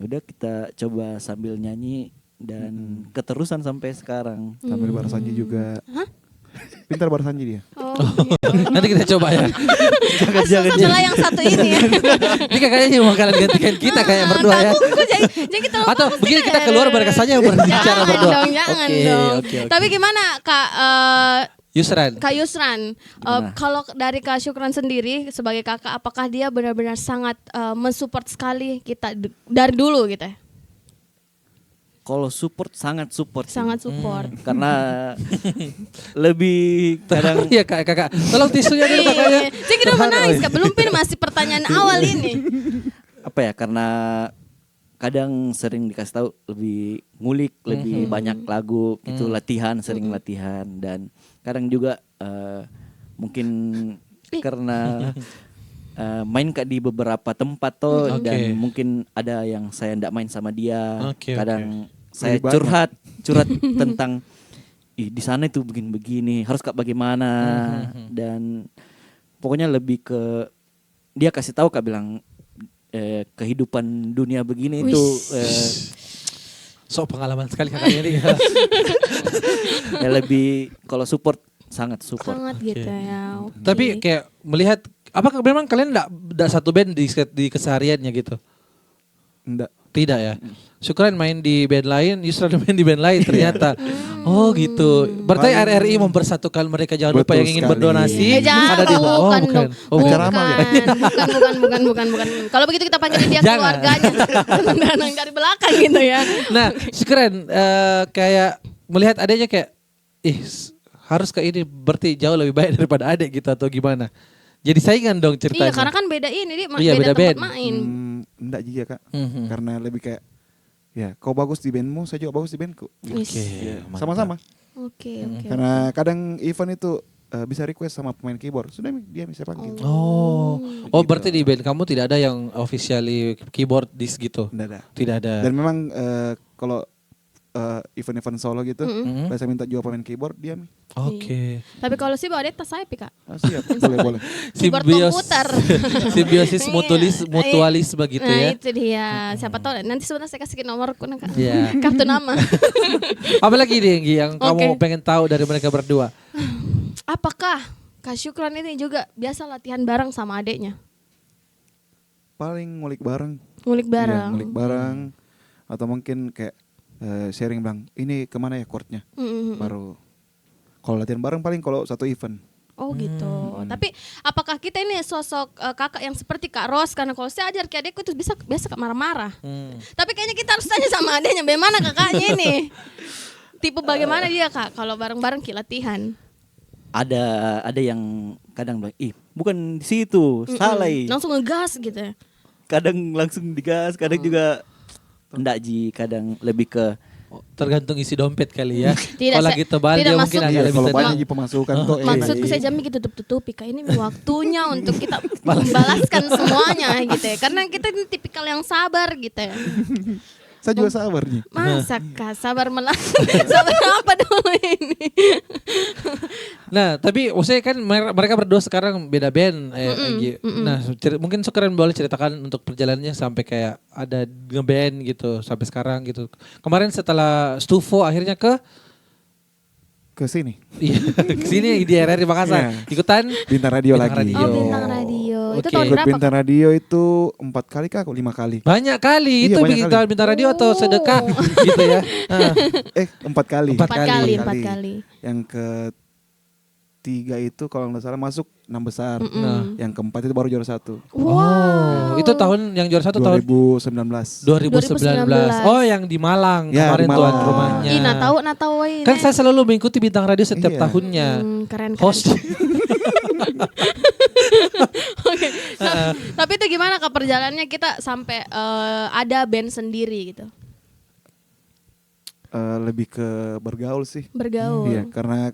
Speaker 5: Udah kita coba sambil nyanyi dan keterusan sampai sekarang.
Speaker 2: Sambil Bar Sanji juga. Pintar Bar Sanji dia.
Speaker 3: Oh, gitu.
Speaker 4: Nanti kita coba ya.
Speaker 3: Setelah yang satu ini ya.
Speaker 4: Ini kayaknya mau kalian gantikan kita kayak berdua ya.
Speaker 3: Takut jadi kita lupa
Speaker 4: Atau
Speaker 3: mesti
Speaker 4: begini kita
Speaker 3: deh.
Speaker 4: keluar mereka saja yang berbicara
Speaker 3: Jangan
Speaker 4: berdua.
Speaker 3: dong, jangan
Speaker 4: Oke,
Speaker 3: dong.
Speaker 4: oke, oke.
Speaker 3: Tapi gimana Kak
Speaker 4: Yusran.
Speaker 3: Kak Yusran,
Speaker 5: Gimana?
Speaker 3: kalau dari Kak Syukran sendiri sebagai kakak, apakah dia benar-benar sangat mensupport sekali kita dari dulu gitu ya?
Speaker 5: Kalau support sangat support sih.
Speaker 3: Sangat support.
Speaker 5: Karena lebih kadang
Speaker 4: Iya kakak. Tolong tisunya dulu kakaknya.
Speaker 3: Jadi kita menangis Kak, belum pin masih pertanyaan awal ini.
Speaker 5: apa ya, karena kadang sering dikasih tahu lebih ngulik, lebih banyak lagu gitu, latihan, sering latihan, dan kadang juga mungkin karena main Kak di beberapa tempat tuh,
Speaker 4: Oke.
Speaker 5: dan mungkin ada yang saya ndak main sama dia.
Speaker 4: Oke,
Speaker 5: Kadang saya
Speaker 2: Lebih banyak.
Speaker 5: curhat tentang di sana itu begini, harus Kak bagaimana, dan pokoknya lebih ke dia kasih tahu Kak, bilang kehidupan dunia begini itu
Speaker 4: Sok pengalaman sekali kakaknya ini.
Speaker 5: ya lebih, kalau support sangat support.
Speaker 3: Sangat gitu ya. Oke.
Speaker 4: Tapi kayak melihat apakah memang kalian enggak satu band di kesehariannya gitu?
Speaker 2: Enggak.
Speaker 4: Tidak ya. Syukran main di band lain, Yusran main di band lain ternyata. Oh gitu. Berarti RRI mempersatukan mereka, jangan lupa
Speaker 2: Betul
Speaker 4: yang ingin
Speaker 2: sekali.
Speaker 4: berdonasi.
Speaker 3: Jangan,
Speaker 4: ada di bawah.
Speaker 3: bukan dong.
Speaker 4: Oh, bukan.
Speaker 2: Acara amal ya?
Speaker 3: Bukan. Kalau begitu kita panggilin dia
Speaker 4: Jangan.
Speaker 3: keluarganya. Mendanang dari belakang gitu ya.
Speaker 4: Nah, Syukran kayak melihat adanya kayak harus ke ini berarti jauh lebih baik daripada adek gitu atau gimana? Jadi saingan dong ceritanya.
Speaker 3: Iya, karena kan beda ini, dia
Speaker 4: Iya,
Speaker 3: beda
Speaker 4: beda
Speaker 3: tempat
Speaker 4: band.
Speaker 3: main.
Speaker 2: Enggak juga Kak.
Speaker 4: Mhm.
Speaker 2: Karena lebih kayak ya kau bagus di bandmu, saya juga bagus di bandku.
Speaker 3: Wis.
Speaker 2: Ya,
Speaker 4: mantap.
Speaker 2: sama-sama.
Speaker 3: Oke.
Speaker 2: Karena kadang event itu bisa request sama pemain keyboard. Sudah dia bisa panggil.
Speaker 4: Oh, berarti di band kamu tidak ada yang officially keyboard disc gitu?
Speaker 2: Enggak ada.
Speaker 4: Tidak ada.
Speaker 2: Dan memang kalau event-event solo gitu, biasa minta juga pemain keyboard dia.
Speaker 4: Oke.
Speaker 3: Tapi kalau sih bawa tas saya Kak.
Speaker 2: Ah, siap, boleh.
Speaker 3: Keyboard komputer.
Speaker 4: Simbiosis mutualis begitu
Speaker 3: Nah
Speaker 4: ya.
Speaker 3: itu dia. Siapa tahu nanti sebenarnya saya kasih nomorku Kak.
Speaker 4: Iya.
Speaker 3: Kartu nama.
Speaker 4: Apalagi nih Nggi, yang kamu
Speaker 3: Oke.
Speaker 4: pengen tahu dari mereka berdua?
Speaker 3: Apakah Kak Syukran ini juga biasa latihan bareng sama adeknya?
Speaker 2: Paling ngulik bareng.
Speaker 3: Ngulik
Speaker 2: Iya,
Speaker 3: bareng.
Speaker 2: ngulik bareng. Atau mungkin kayak sharing bang, ini kemana ya chordnya?
Speaker 3: Mm-mm.
Speaker 2: Baru kalau latihan bareng paling kalau satu event.
Speaker 3: Oh gitu. Tapi apakah kita ini sosok kakak yang seperti Kak Ros? Karena kalau saya ajar ke adekku itu biasa Kak marah-marah. Tapi kayaknya kita harus tanya sama adeknya, bagaimana kakaknya ini? Tipe bagaimana dia Kak kalau bareng-bareng kita latihan?
Speaker 5: Ada yang kadang bilang, bukan di situ, salah.
Speaker 3: Langsung ngegas gitu ya.
Speaker 5: Kadang langsung digas, kadang juga enggak ji, kadang lebih ke
Speaker 4: Tergantung isi dompet kali ya.
Speaker 3: Tidak,
Speaker 4: Kalau
Speaker 3: saya-
Speaker 4: lagi tebal
Speaker 3: tidak
Speaker 4: dia
Speaker 3: maksud-
Speaker 4: mungkin agak
Speaker 2: Iya,
Speaker 4: lebih
Speaker 2: kalau
Speaker 4: tenang.
Speaker 2: banyak di pemasukan tuh.
Speaker 3: Maksudku saya jamin gitu tutup-tutupi Kak, ini waktunya untuk kita membalaskan semuanya gitu ya. Karena kita ini tipikal yang sabar gitu ya.
Speaker 2: Saya juga sabar nih.
Speaker 3: Masa Kak sabar sabar apa dulu ini?
Speaker 4: Nah, tapi maksudnya kan mereka berdua sekarang beda band. Nggi. Nah, mungkin sekarang boleh ceritakan untuk perjalanannya sampai kayak ada ngeband gitu sampai sekarang gitu. Kemarin setelah Stufo akhirnya ke
Speaker 2: Sini.
Speaker 4: iya, ke sini di RRI Makassar.
Speaker 2: Iya.
Speaker 4: Ikutan
Speaker 2: Bintang radio
Speaker 4: Bintang
Speaker 2: lagi.
Speaker 4: Radio.
Speaker 3: Oh bintang radio. Itu
Speaker 4: Oke.
Speaker 3: tahun
Speaker 2: Ikut
Speaker 3: berapa?
Speaker 2: bintang
Speaker 3: Kak?
Speaker 2: radio itu 4 kali kah? 5 kali.
Speaker 4: banyak kali.
Speaker 2: Iya,
Speaker 4: Itu
Speaker 2: banyak
Speaker 4: bintang
Speaker 2: kali.
Speaker 4: bintang radio atau
Speaker 3: Oh.
Speaker 4: sedekah gitu ya.
Speaker 2: 4 kali.
Speaker 4: Empat kali.
Speaker 3: Empat kali.
Speaker 2: Yang ketiga itu kalau nggak salah masuk 6 besar.
Speaker 4: Nah.
Speaker 2: Yang keempat itu baru juara 1.
Speaker 4: Oh, itu tahun yang juara satu tahun
Speaker 2: 2019.
Speaker 4: 2019. Oh, yang di Malang
Speaker 2: Ya,
Speaker 4: kemarin
Speaker 2: di
Speaker 4: tuan
Speaker 2: Malang.
Speaker 4: rumahnya.
Speaker 3: Ih, tahu ini.
Speaker 4: Kan saya selalu mengikuti bintang radio setiap
Speaker 2: Iya.
Speaker 4: tahunnya.
Speaker 3: Keren.
Speaker 4: Host.
Speaker 3: Oke. Tapi itu gimana Kak perjalanannya kita sampai ada band sendiri gitu.
Speaker 2: Lebih ke bergaul sih.
Speaker 3: Bergaul.
Speaker 2: Iya, karena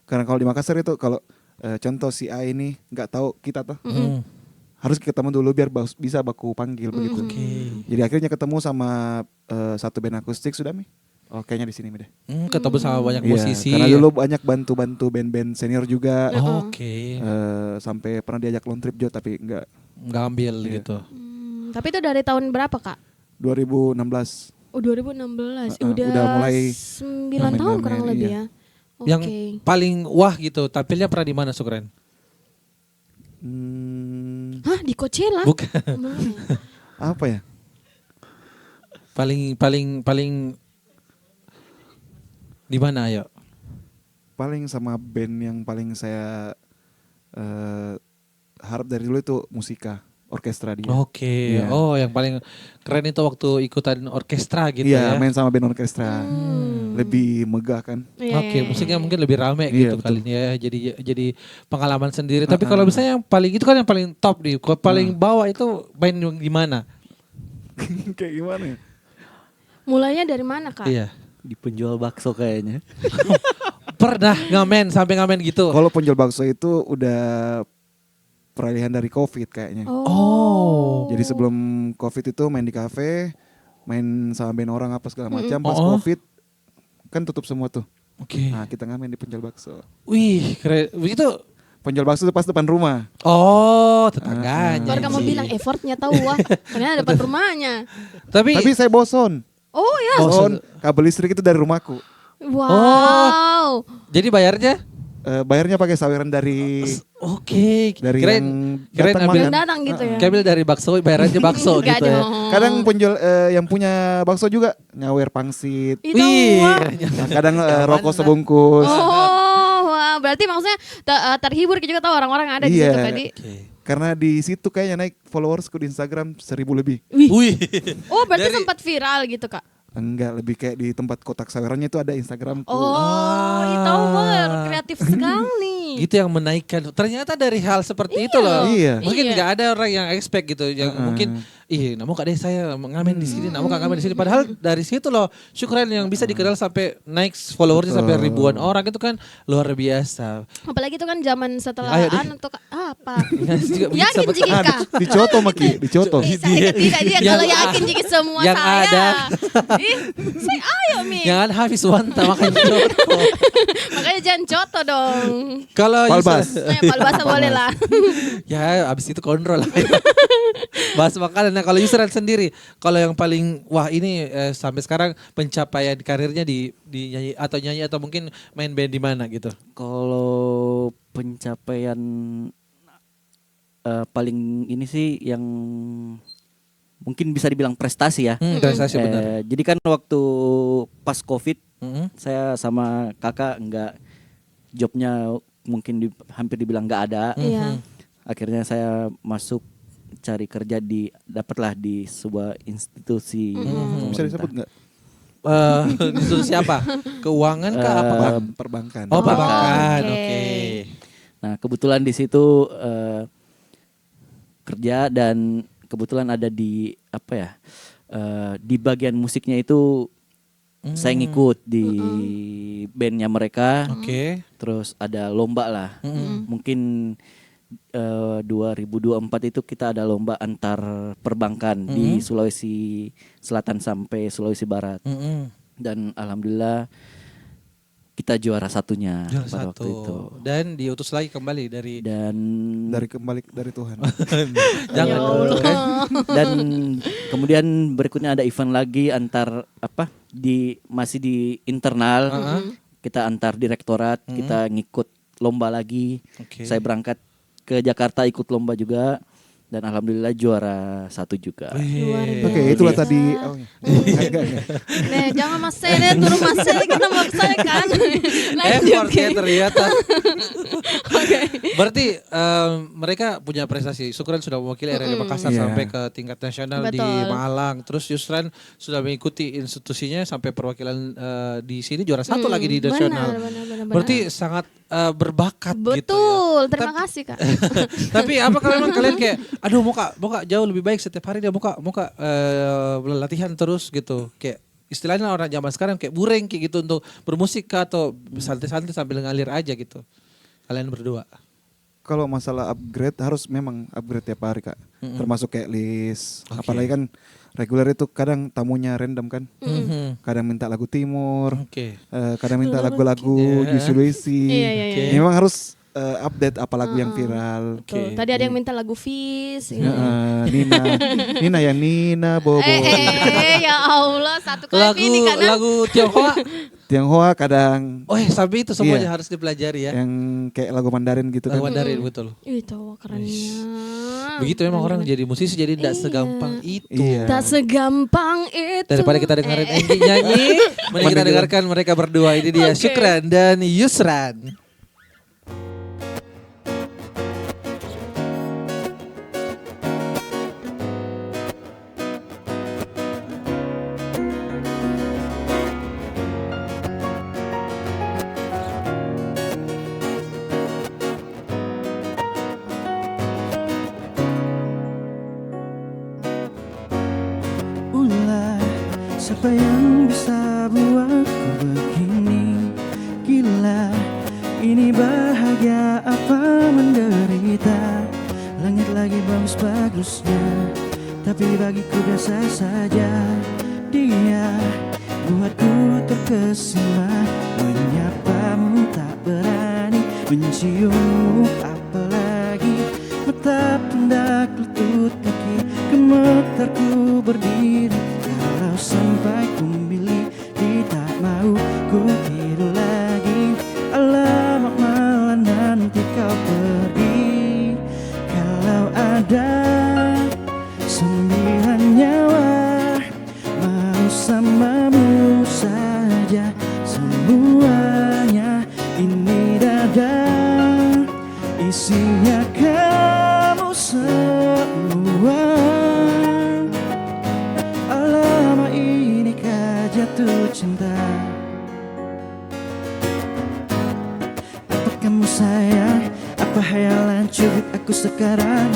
Speaker 2: kalau di Makassar itu kalau contoh si A ini nggak tahu kita tuh. Harus ketemu dulu biar bisa baku panggil begitu. Jadi akhirnya ketemu sama satu band akustik sudah Mi. Oh kayaknya di sini deh.
Speaker 4: Ketemu sama banyak
Speaker 2: Iya,
Speaker 4: musisi.
Speaker 2: karena dulu banyak bantu-bantu band-band senior juga.
Speaker 4: Oke.
Speaker 2: Sampai pernah diajak long trip juga tapi enggak.
Speaker 4: Nggak ambil
Speaker 2: Iya.
Speaker 4: gitu.
Speaker 3: Tapi itu dari tahun berapa Kak?
Speaker 2: 2016.
Speaker 3: Oh 2016,
Speaker 2: udah mulai
Speaker 3: 9 tahun kurang
Speaker 2: ngamen,
Speaker 3: lebih
Speaker 2: iya.
Speaker 3: ya. Oke.
Speaker 4: Yang paling wah gitu, tampilnya pernah di mana Sukren?
Speaker 3: Hah di Coachella?
Speaker 4: Bukan.
Speaker 2: Apa ya?
Speaker 4: paling di mana ayo?
Speaker 2: Paling sama band yang paling saya harap dari dulu itu Musika, orkestra dia.
Speaker 4: Oke.
Speaker 2: Iya.
Speaker 4: Oh, yang paling keren itu waktu ikutan orkestra gitu
Speaker 2: Iya,
Speaker 4: ya.
Speaker 2: main sama band orkestra. Lebih megah kan.
Speaker 3: Iya,
Speaker 4: Oke,
Speaker 3: iya,
Speaker 4: musiknya
Speaker 3: iya.
Speaker 4: mungkin lebih rame
Speaker 2: Iya,
Speaker 4: gitu
Speaker 2: betul.
Speaker 4: kali ini ya. Jadi pengalaman sendiri. Tapi kalau misalnya yang paling itu kan yang paling top nih. Kalau paling bawah itu main di mana?
Speaker 2: Kayak gimana ya?
Speaker 3: Mulainya dari mana Kak?
Speaker 4: Iya.
Speaker 5: Di penjual bakso kayaknya.
Speaker 4: Pernah ngamen sampai ngamen gitu.
Speaker 2: Kalau penjual bakso itu udah peralihan dari COVID kayaknya.
Speaker 4: Oh.
Speaker 2: Jadi sebelum COVID itu main di kafe, main sama band orang apa segala macam. Pas
Speaker 4: Oh.
Speaker 2: COVID kan tutup semua tuh.
Speaker 4: Oke.
Speaker 2: Nah kita ngamen di penjual bakso.
Speaker 4: Wih, keren. Begitu.
Speaker 2: Penjual bakso itu pas depan rumah.
Speaker 4: Oh, tetangganya.
Speaker 3: Baru kamu bilang effortnya tahu wah. Ternyata dapat rumahnya.
Speaker 4: Tapi
Speaker 2: Tapi saya boson.
Speaker 3: Oh ya.
Speaker 2: Boson. Kabel listrik itu dari rumahku.
Speaker 3: Wow.
Speaker 4: jadi bayarnya?
Speaker 2: Bayarnya pakai saweran dari
Speaker 4: Oke.
Speaker 2: dari
Speaker 4: keren.
Speaker 2: yang datang
Speaker 4: ambil
Speaker 3: Yang
Speaker 2: makan.
Speaker 3: datang gitu ya.
Speaker 4: Kamil dari bakso, bayarnya bakso
Speaker 3: Enggak
Speaker 4: gitu ya.
Speaker 3: dong.
Speaker 2: Kadang penjual yang punya bakso juga nyawer pangsit.
Speaker 3: Itu
Speaker 4: Wih.
Speaker 3: wah.
Speaker 2: Nah, kadang rokok sebungkus.
Speaker 3: Oh, wah, berarti maksudnya terhibur juga tahu orang-orang yang ada di
Speaker 2: Iya.
Speaker 3: situ tadi.
Speaker 4: Oke.
Speaker 2: Karena di situ kayaknya naik followersku di Instagram 1.000 lebih.
Speaker 4: Wih.
Speaker 3: Oh, berarti
Speaker 4: Dari-
Speaker 3: sempat viral gitu, Kak.
Speaker 2: Enggak, lebih kayak di tempat kotak sawerannya itu ada Instagramku.
Speaker 3: Oh, itu kreatif sekali.
Speaker 4: Gitu yang menaikkan. Ternyata dari hal seperti itu loh.
Speaker 2: Iya.
Speaker 4: Mungkin
Speaker 3: Iya.
Speaker 4: nggak ada orang yang expect gitu, yang mungkin namun kak deh saya ngamen di sini, namun kak ngamen di sini. Padahal dari situ loh, Syukran yang bisa dikenal sampai naik followersnya sampai ribuan orang itu kan luar biasa.
Speaker 3: Apalagi itu kan zaman setelah
Speaker 4: Ayo deh.
Speaker 3: atau apa?
Speaker 4: Juga bisa
Speaker 3: Yakin
Speaker 4: bet-
Speaker 3: Jiki Kak?
Speaker 2: Dicoto Maki, dicoto.
Speaker 3: Saya tidak dia
Speaker 4: Yang
Speaker 3: kalau yakin Jiki semua
Speaker 4: yang
Speaker 3: saya.
Speaker 4: ada.
Speaker 3: Ih, saya ayo Mi.
Speaker 4: Jangan Hafiz Wanta makan Joko.
Speaker 3: Makanya jangan coto dong.
Speaker 4: Kalau
Speaker 2: Palbas.
Speaker 3: Nah, Palbasa boleh lah.
Speaker 4: ya abis itu kontrol lah. Bahas makanan. Nah kalau Yusran sendiri, kalau yang paling wah ini sampai sekarang pencapaian karirnya di nyanyi atau mungkin main band di mana gitu?
Speaker 5: Kalau pencapaian paling ini sih yang mungkin bisa dibilang prestasi ya.
Speaker 4: Prestasi benar.
Speaker 5: Jadi kan waktu pas COVID
Speaker 4: Mm-mm.
Speaker 5: saya sama kakak nggak jobnya mungkin hampir dibilang nggak ada.
Speaker 3: Iya.
Speaker 5: Akhirnya saya masuk cari kerja dapatlah di sebuah institusi. pemerintah.
Speaker 2: Bisa disebut nggak?
Speaker 4: Institusi apa? Keuangan kah apa?
Speaker 2: Perbankan.
Speaker 4: Oh, perbankan.
Speaker 3: oke.
Speaker 4: Oke.
Speaker 5: Nah kebetulan di situ kerja dan kebetulan ada di apa ya di bagian musiknya itu saya ngikut di bandnya mereka.
Speaker 4: Oke.
Speaker 5: Terus ada lomba lah. Mungkin 2024 itu kita ada lomba antar perbankan di Sulawesi Selatan sampai Sulawesi Barat.
Speaker 4: Mm-mm.
Speaker 5: Dan alhamdulillah kita juara satunya
Speaker 4: Juara
Speaker 5: pada
Speaker 4: satu.
Speaker 5: waktu itu.
Speaker 4: Dan diutus lagi kembali dari
Speaker 5: Dan
Speaker 2: Dari Tuhan.
Speaker 4: jangan
Speaker 3: Ya
Speaker 4: dulu
Speaker 3: Allah.
Speaker 4: kan.
Speaker 5: dan kemudian berikutnya ada event lagi antar masih di internal. Kita antar direktorat, kita ngikut lomba lagi.
Speaker 4: Oke.
Speaker 5: Saya berangkat ke Jakarta ikut lomba juga dan alhamdulillah juara satu juga.
Speaker 3: Luar biasa.
Speaker 2: Oke, itulah tadi. Oh, enggak.
Speaker 3: Nih, jangan mas saya turun mas saya kita mau saya kan.
Speaker 4: Effortnya ternyata. Berarti mereka punya prestasi. Syukran sudah mewakili RRI Makassar
Speaker 2: Iya.
Speaker 4: sampai ke tingkat nasional di
Speaker 3: Betul.
Speaker 4: Malang. Terus Yusran sudah mengikuti institusinya sampai perwakilan di sini juara satu lagi di nasional.
Speaker 3: Benar.
Speaker 4: Berarti sangat berbakat gitu ya.
Speaker 3: Betul, terima kasih Kak.
Speaker 4: Tapi apakah memang kalian kayak aduh mau kak jauh lebih baik setiap hari dia mau kak latihan terus gitu, kayak istilahnya orang zaman sekarang kayak bureng kayak gitu untuk bermusik kah, atau santai-santai sambil ngalir aja gitu kalian berdua?
Speaker 2: Kalau masalah upgrade harus memang upgrade tiap hari Kak. Termasuk kayak list.
Speaker 4: Oke.
Speaker 2: Apalagi kan reguler itu kadang tamunya random kan. Kadang minta lagu timur,
Speaker 4: Oke.
Speaker 2: kadang minta lagu-lagu Juicy Luicy.
Speaker 3: Iya.
Speaker 2: Memang harus update apa lagu yang viral.
Speaker 3: Tuh, tadi ada yang minta lagu Fis.
Speaker 2: Nina yang Nina Bobo.
Speaker 3: Ya Allah, satu kali
Speaker 4: Lagu
Speaker 3: ini karena
Speaker 4: lagu Tionghoa.
Speaker 2: Tionghoa kadang
Speaker 4: Oh sampai itu semuanya
Speaker 2: Iya.
Speaker 4: harus dipelajari ya.
Speaker 2: yang kayak lagu Mandarin gitu
Speaker 4: Lagu
Speaker 2: kan.
Speaker 4: Mandarin betul.
Speaker 3: itu kerennya.
Speaker 4: Begitu memang orang jadi musisi jadi tidak segampang itu.
Speaker 2: Iya.
Speaker 3: Tak segampang itu.
Speaker 4: Daripada kita dengerin Enggi nyanyi, mending kita dengarkan mereka berdua. Ini dia
Speaker 3: Oke.
Speaker 4: Syukran dan Yusran.
Speaker 6: Ulah, siapa yang bisa buatku begini? Gila, ini bahagia apa menderita? Langit lagi bagus-bagusnya, tapi bagiku biasa saja. Dia buatku terkesima, menyapamu tak berani, menciummu apalagi. Mata pundak lutut kaki, gemetarku berdiri. Kalau sampai ku milih, tak mau ku tidur lagi. Alamak malah nanti kau pergi. Kalau ada 9 nyawa, mau samamu saja semuanya. Ini dada isinya kamu semua. Alamak inikah jatuh cinta? Apa kamu sayang? Apa hayalan cubit aku sekarang?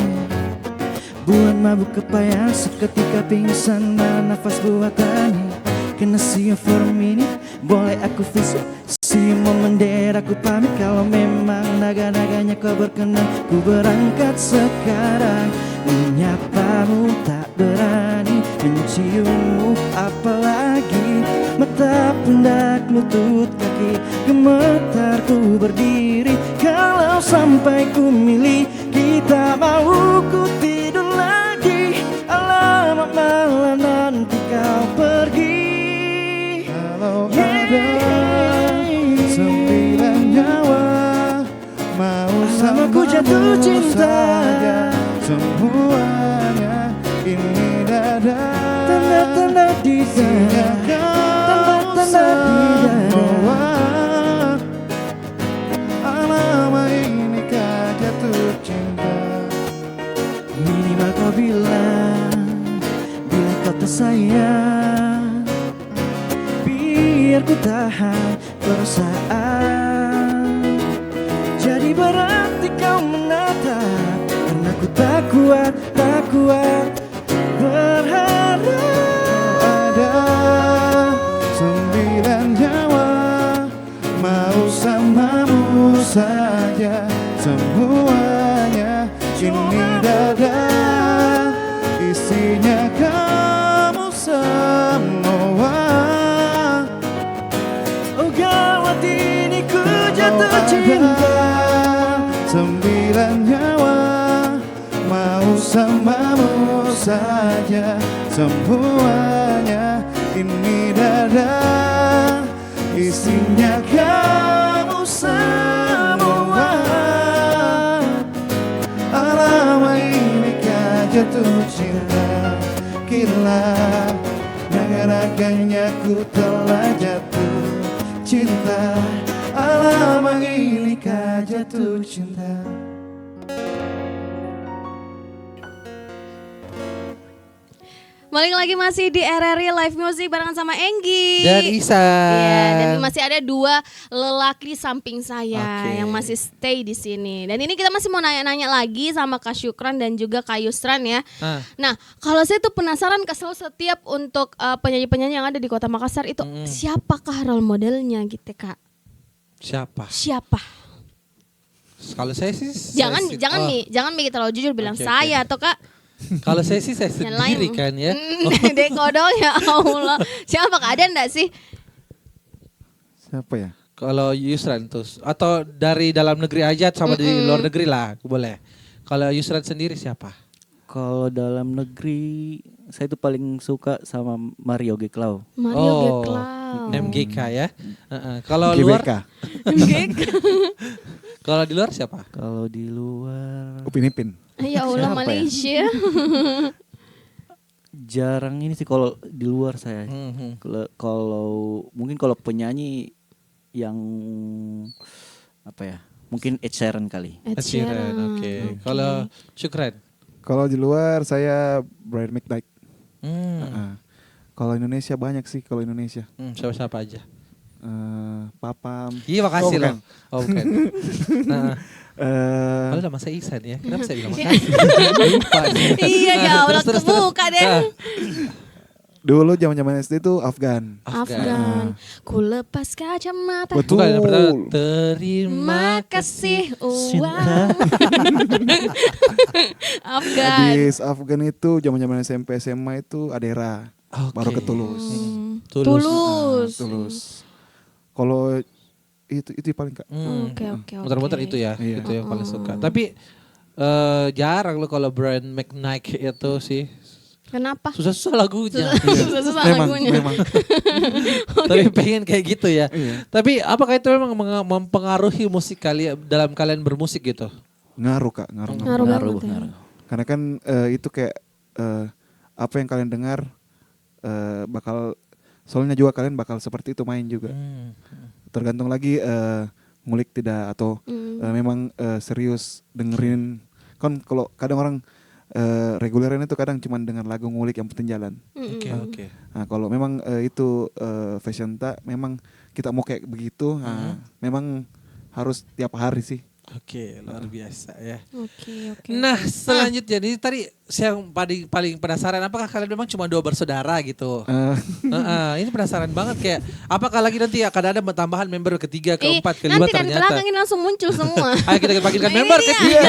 Speaker 6: Buat mabuk kepayang, seketika pingsan, mana nafas buatannya. Can I see you for a minute? Boleh aku visit? See you moment there, aku pamit. Kalau memang naga-naganya kau berkenan, ku berangkat sekarang. Menyapamu tak berani, menciummu apalagi. Mata pundak lutut kaki, gemetarku berdiri. Kalau sampai ku milih, kita mau ku tidur lagi. Alamak malah nanti kau pergi.
Speaker 2: Kalau ada 9 nyawa, mau sama
Speaker 6: ku jatuh cinta.
Speaker 2: semuanya. Ini dada
Speaker 6: Tanda-tanda di dada, tanda-tanda di dada.
Speaker 2: Alamak inikah jatuh cinta?
Speaker 6: Minimal kau bilang, bila kau tak sayang, biar ku tahan perasaan. Jadi berarti kau menatap, karena ku tak kuat berharap.
Speaker 2: Ada 9 nyawa, mau samamu saja semuanya. Ini dada isinya kamu semua.
Speaker 6: Oh gawat ini ku jatuh cinta.
Speaker 2: 9 nyawa, mau samamu saja semuanya. Ini dada isinya kamu semua. Alamak inikah jatuh cinta? Gila, naga-naganya ku telah jatuh cinta. Alamak inikah jatuh cinta?
Speaker 3: Balik lagi masih di RRI Live Music barengan sama Enggi
Speaker 4: Dan Isan.
Speaker 3: Iya, dan masih ada 2 lelaki di samping saya
Speaker 4: Oke.
Speaker 3: yang masih stay di sini. Dan ini kita masih mau nanya-nanya lagi sama Kak Syukran dan juga Kak Yusran ya. Nah, kalau saya tuh penasaran kalau setiap untuk penyanyi-penyanyi yang ada di Kota Makassar itu siapakah role modelnya gitu Kak?
Speaker 4: Siapa?
Speaker 3: Siapa?
Speaker 4: Kalau saya sih
Speaker 3: Jangan Mi, jangan Mi kita terlalu jujur bilang
Speaker 4: Oke,
Speaker 3: saya atau Kak
Speaker 4: Kalau saya sih saya
Speaker 3: Yang
Speaker 4: sendiri
Speaker 3: lain.
Speaker 4: kan ya.
Speaker 3: Dek kodong ya Allah. Siapa Kak? Ada enggak sih?
Speaker 2: Siapa ya?
Speaker 4: Kalau Yusran tuh atau dari dalam negeri aja sama di luar negeri lah boleh. Kalau Yusran sendiri siapa?
Speaker 5: Kalau dalam negeri saya tuh paling suka sama Mario Geklau.
Speaker 3: Mario
Speaker 4: Oh,
Speaker 3: Geklau.
Speaker 4: MGK ya. Kalau luar,
Speaker 2: GBK.
Speaker 4: kalau di luar siapa?
Speaker 5: Kalau di luar
Speaker 2: Upin Ipin.
Speaker 3: Ya Allah
Speaker 5: Siapa ya?
Speaker 3: Malaysia.
Speaker 5: jarang ini sih kalau di luar saya. Kalau mungkin kalau penyanyi yang apa ya? Mungkin Ed Sheeran kali.
Speaker 3: Ed
Speaker 4: Ed Sheeran,
Speaker 3: Sheeran.
Speaker 4: oke. Kalau Syukran?
Speaker 2: Kalau di luar saya Brian McKnight.
Speaker 4: Hmm.
Speaker 2: Kalau Indonesia banyak sih kalau Indonesia.
Speaker 4: Siapa-siapa aja?
Speaker 2: Papam.
Speaker 4: Iya makasih
Speaker 2: bukan.
Speaker 4: loh. Oh bukan. Nah,
Speaker 2: Eh,
Speaker 4: kalau nama saya Ihsan ya. Kenapa saya bilang makasih? Lupa.
Speaker 3: Iya ya Allah
Speaker 4: Terus.
Speaker 3: kebuka deh.
Speaker 4: Nah,
Speaker 2: dulu zaman-zaman SD itu Afgan.
Speaker 3: Afgan. Ku lepas kacamata.
Speaker 2: Betul.
Speaker 4: Bukan yang pertama. Terima
Speaker 3: Makasih
Speaker 4: kasih.
Speaker 3: uang. Afgan.
Speaker 2: Habis Afgan itu zaman-zaman SMP SMA itu Adera.
Speaker 4: Oke.
Speaker 2: Baru ke Tulus.
Speaker 3: Tulus.
Speaker 2: Tulus. Kalau itu paling Kak.
Speaker 3: Oke.
Speaker 4: Muter-muter itu ya.
Speaker 2: Iya.
Speaker 4: Itu yang paling suka. Tapi jarang loh kalau Brian McKnight itu sih.
Speaker 3: Kenapa?
Speaker 4: Susah-susah lagunya.
Speaker 3: Susah lagunya.
Speaker 2: Memang.
Speaker 4: Tapi pengen kayak gitu ya.
Speaker 2: Iya.
Speaker 4: Tapi apakah itu memang mempengaruhi musik kalian dalam kalian bermusik gitu?
Speaker 2: Ngaruh Kak, ngaruh.
Speaker 3: Ngaruh banget ya.
Speaker 2: Karena kan itu kayak apa yang kalian dengar bakal soalnya juga kalian bakal seperti itu main juga. Tergantung lagi ngulik tidak atau memang serius dengerin. Kan kalau kadang orang reguleran itu kadang cuma dengar lagu ngulik yang penting jalan.
Speaker 4: Oke.
Speaker 2: Nah, kalau memang itu fashion tak memang kita mau kayak begitu, memang harus tiap hari sih.
Speaker 4: Oke, luar biasa ya.
Speaker 3: Oke.
Speaker 4: Nah, selanjutnya ini tadi saya yang paling penasaran apakah kalian memang cuma 2 bersaudara gitu? Ini penasaran banget kayak apakah lagi nanti akan ada tambahan member ketiga, keempat, kelima
Speaker 3: nanti dari
Speaker 4: ternyata.
Speaker 3: belakang ini langsung muncul semua.
Speaker 4: Ayo kita panggilkan
Speaker 3: Nah, ini
Speaker 4: member
Speaker 3: dia.
Speaker 4: ketiga.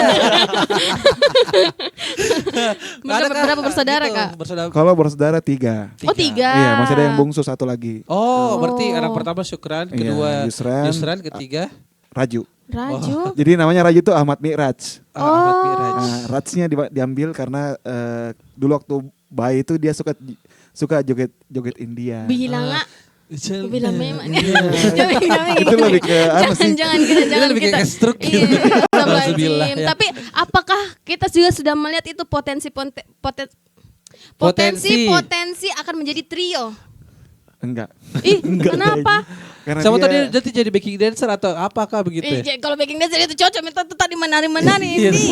Speaker 3: Berapa bersaudara, Kak?
Speaker 4: Bersaudara.
Speaker 2: Kalau bersaudara 3.
Speaker 3: Oh 3.
Speaker 2: Iya, masih ada yang bungsu 1 lagi.
Speaker 4: Oh, berarti anak pertama Syukran,
Speaker 2: Iya,
Speaker 4: kedua
Speaker 2: Yusran.
Speaker 4: Yusran, ketiga
Speaker 2: Raju.
Speaker 3: Raju.
Speaker 2: Jadi namanya Raju itu Ahmad Mi'raj.
Speaker 4: Ahmad Miraj.
Speaker 2: Rajnya diambil karena dulu waktu bayi itu dia suka joget India.
Speaker 3: Bilang nggak? Bilang memang.
Speaker 2: Itu lebih ke apa sih?
Speaker 3: Jangan kita.
Speaker 4: lebih kayak struk
Speaker 3: Iya,
Speaker 4: gitu.
Speaker 3: astagfirullahaladzim.
Speaker 4: Ya.
Speaker 3: Tapi apakah kita juga sudah melihat itu potensi akan menjadi trio?
Speaker 2: Enggak.
Speaker 3: Ih, kenapa?
Speaker 2: Karena
Speaker 4: Sama
Speaker 2: dia
Speaker 4: tadi nanti jadi backing dancer atau apakah begitu ya?
Speaker 3: Kalau backing dancer itu cocok, minta tuh tadi menari-menari ini.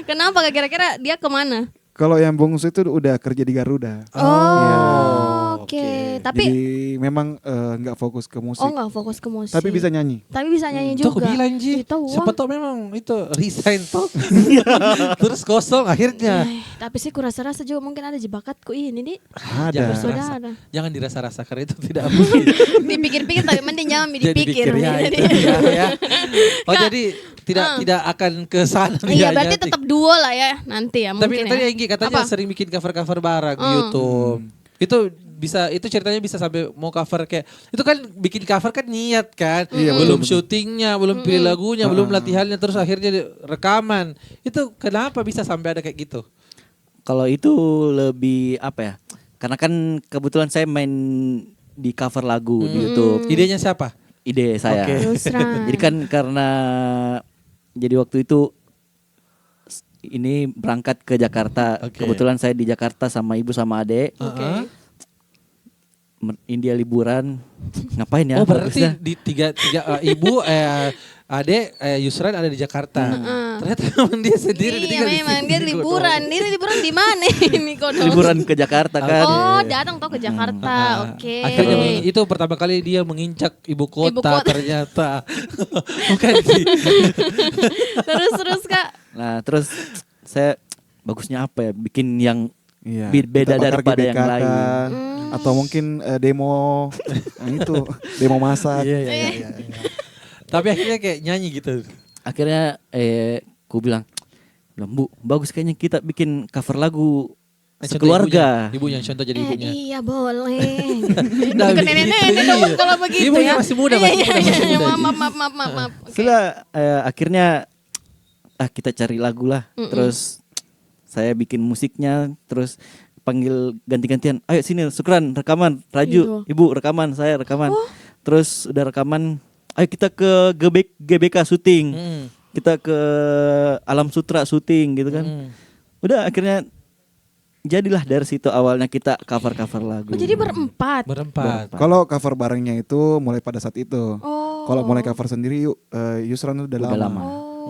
Speaker 3: Kenapa kira-kira dia kemana?
Speaker 2: kalau yang bungsu itu udah kerja di Garuda.
Speaker 3: Oh, oke.
Speaker 2: Jadi
Speaker 3: Tapi
Speaker 2: memang nggak fokus ke musik.
Speaker 3: nggak fokus ke musik.
Speaker 2: Tapi bisa nyanyi.
Speaker 3: Tapi bisa nyanyi
Speaker 4: Tuh aku
Speaker 3: juga.
Speaker 4: bilang Ji,
Speaker 3: Itu,
Speaker 4: siapa
Speaker 3: wah.
Speaker 4: tau memang itu resign toh. Terus kosong akhirnya.
Speaker 3: Tapi sih kurasa-rasa juga mungkin ada jebakanku ini nih.
Speaker 2: Ada.
Speaker 4: Jangan
Speaker 3: Bersaudara.
Speaker 4: Jangan dirasa-rasa karena itu tidak mungkin.
Speaker 3: Dipikir-pikir tapi mending jangan
Speaker 4: Jadi
Speaker 3: dipikir.
Speaker 4: ya, itu dia, ya. Oh jadi tidak akan ke sana
Speaker 3: Iya,
Speaker 4: dianya.
Speaker 3: berarti tetap duo lah ya nanti ya
Speaker 4: Tapi
Speaker 3: mungkin
Speaker 4: tadi
Speaker 3: ya.
Speaker 4: Enggi katanya
Speaker 3: Apa?
Speaker 4: sering bikin cover-cover bareng di YouTube. Itu ceritanya bisa sampai mau cover kayak itu kan bikin cover kan niat kan.
Speaker 2: Iya,
Speaker 4: belum
Speaker 2: betul.
Speaker 4: syutingnya, belum pilih lagunya, belum latihannya terus akhirnya rekaman. Itu kenapa bisa sampai ada kayak gitu?
Speaker 5: Kalau itu lebih apa ya? Karena kan kebetulan saya main di cover lagu di YouTube.
Speaker 4: Idenya siapa?
Speaker 5: Ide saya.
Speaker 4: Oke.
Speaker 3: Yusran.
Speaker 5: Jadi kan karena jadi waktu itu ini berangkat ke Jakarta.
Speaker 4: Oke.
Speaker 5: Kebetulan saya di Jakarta sama ibu sama adek.
Speaker 3: Oke.
Speaker 5: India liburan. Ngapain ya?
Speaker 4: Oh berarti
Speaker 5: bagusnya?
Speaker 4: di tiga ibu Ade Yusran ada di Jakarta. Ternyata memang dia sendiri
Speaker 3: Iya memang dia liburan. Dia liburan di mana ini Kodong?
Speaker 5: Liburan ke Jakarta kan.
Speaker 3: Oh, datang toh ke Jakarta. Oke.
Speaker 4: Akhirnya itu pertama kali dia menginjak ibu kota,
Speaker 3: Ibu kota.
Speaker 4: ternyata. Bukan sih.
Speaker 3: terus Kak.
Speaker 5: Nah, terus saya bagusnya apa ya? Bikin yang
Speaker 2: Iya.
Speaker 5: beda
Speaker 2: Kita bakar
Speaker 5: daripada yang
Speaker 2: GBK,
Speaker 5: lain.
Speaker 2: atau mungkin demo nah itu demo masak.
Speaker 4: Tapi akhirnya kayak nyanyi gitu.
Speaker 5: Akhirnya ku bilang bilang, Bu, bagus kayaknya kita bikin cover lagu
Speaker 4: Contoh
Speaker 5: sekeluarga.
Speaker 4: Ibunya contoh jadi ibunya.
Speaker 3: Iya boleh.
Speaker 4: Nah,
Speaker 3: Bukan nenek-nenek dong
Speaker 4: iya.
Speaker 3: kalau begitu
Speaker 4: Ibunya
Speaker 3: ya.
Speaker 4: masih muda,
Speaker 3: Iya,
Speaker 4: masih
Speaker 3: iya,
Speaker 4: muda,
Speaker 3: iya,
Speaker 4: masih
Speaker 3: iya,
Speaker 4: muda,
Speaker 3: maaf. Oke.
Speaker 5: Setelah akhirnya kita cari lagu lah. Terus saya bikin musiknya, terus panggil ganti-gantian. Ayo sini Sukran rekaman, Raju, Ibu rekaman, saya rekaman. Terus udah rekaman, ayo kita ke GBK syuting. Kita ke Alam Sutra syuting gitu kan. Udah akhirnya jadilah dari situ awalnya kita cover-cover lagu.
Speaker 3: Oh, jadi berempat.
Speaker 4: Berempat.
Speaker 2: Kalau cover barengnya itu mulai pada saat itu.
Speaker 3: Oh.
Speaker 2: Kalau mulai cover sendiri Yusran udah
Speaker 5: Udah
Speaker 2: lama.
Speaker 5: lama.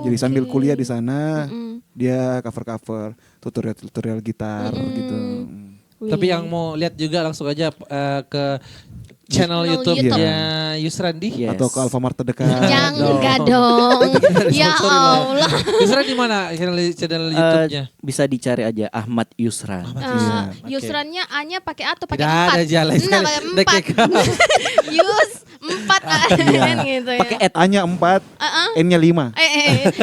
Speaker 2: Jadi sambil
Speaker 3: oke.
Speaker 2: kuliah di sana dia cover-cover tutorial gitar gitu.
Speaker 4: Tapi yang mau lihat juga langsung aja ke channel
Speaker 3: Channel
Speaker 4: YouTube-nya Yusrandi.
Speaker 5: Yes.
Speaker 2: Atau ke Alfamart terdekat.
Speaker 3: Jangan dong. Ya Allah.
Speaker 4: Yusran di mana channel YouTube-nya?
Speaker 5: Bisa dicari aja Ahmad Yusran.
Speaker 3: Yusrannya A-nya pakai A atau pakai
Speaker 4: Tidak
Speaker 3: 4?
Speaker 4: ada jalan sekali.
Speaker 3: pakai
Speaker 4: Udah
Speaker 3: 4.
Speaker 4: kayak
Speaker 3: Yus 4 kan gitu ya.
Speaker 5: Pakai at.
Speaker 2: A-nya 4, N-nya 5.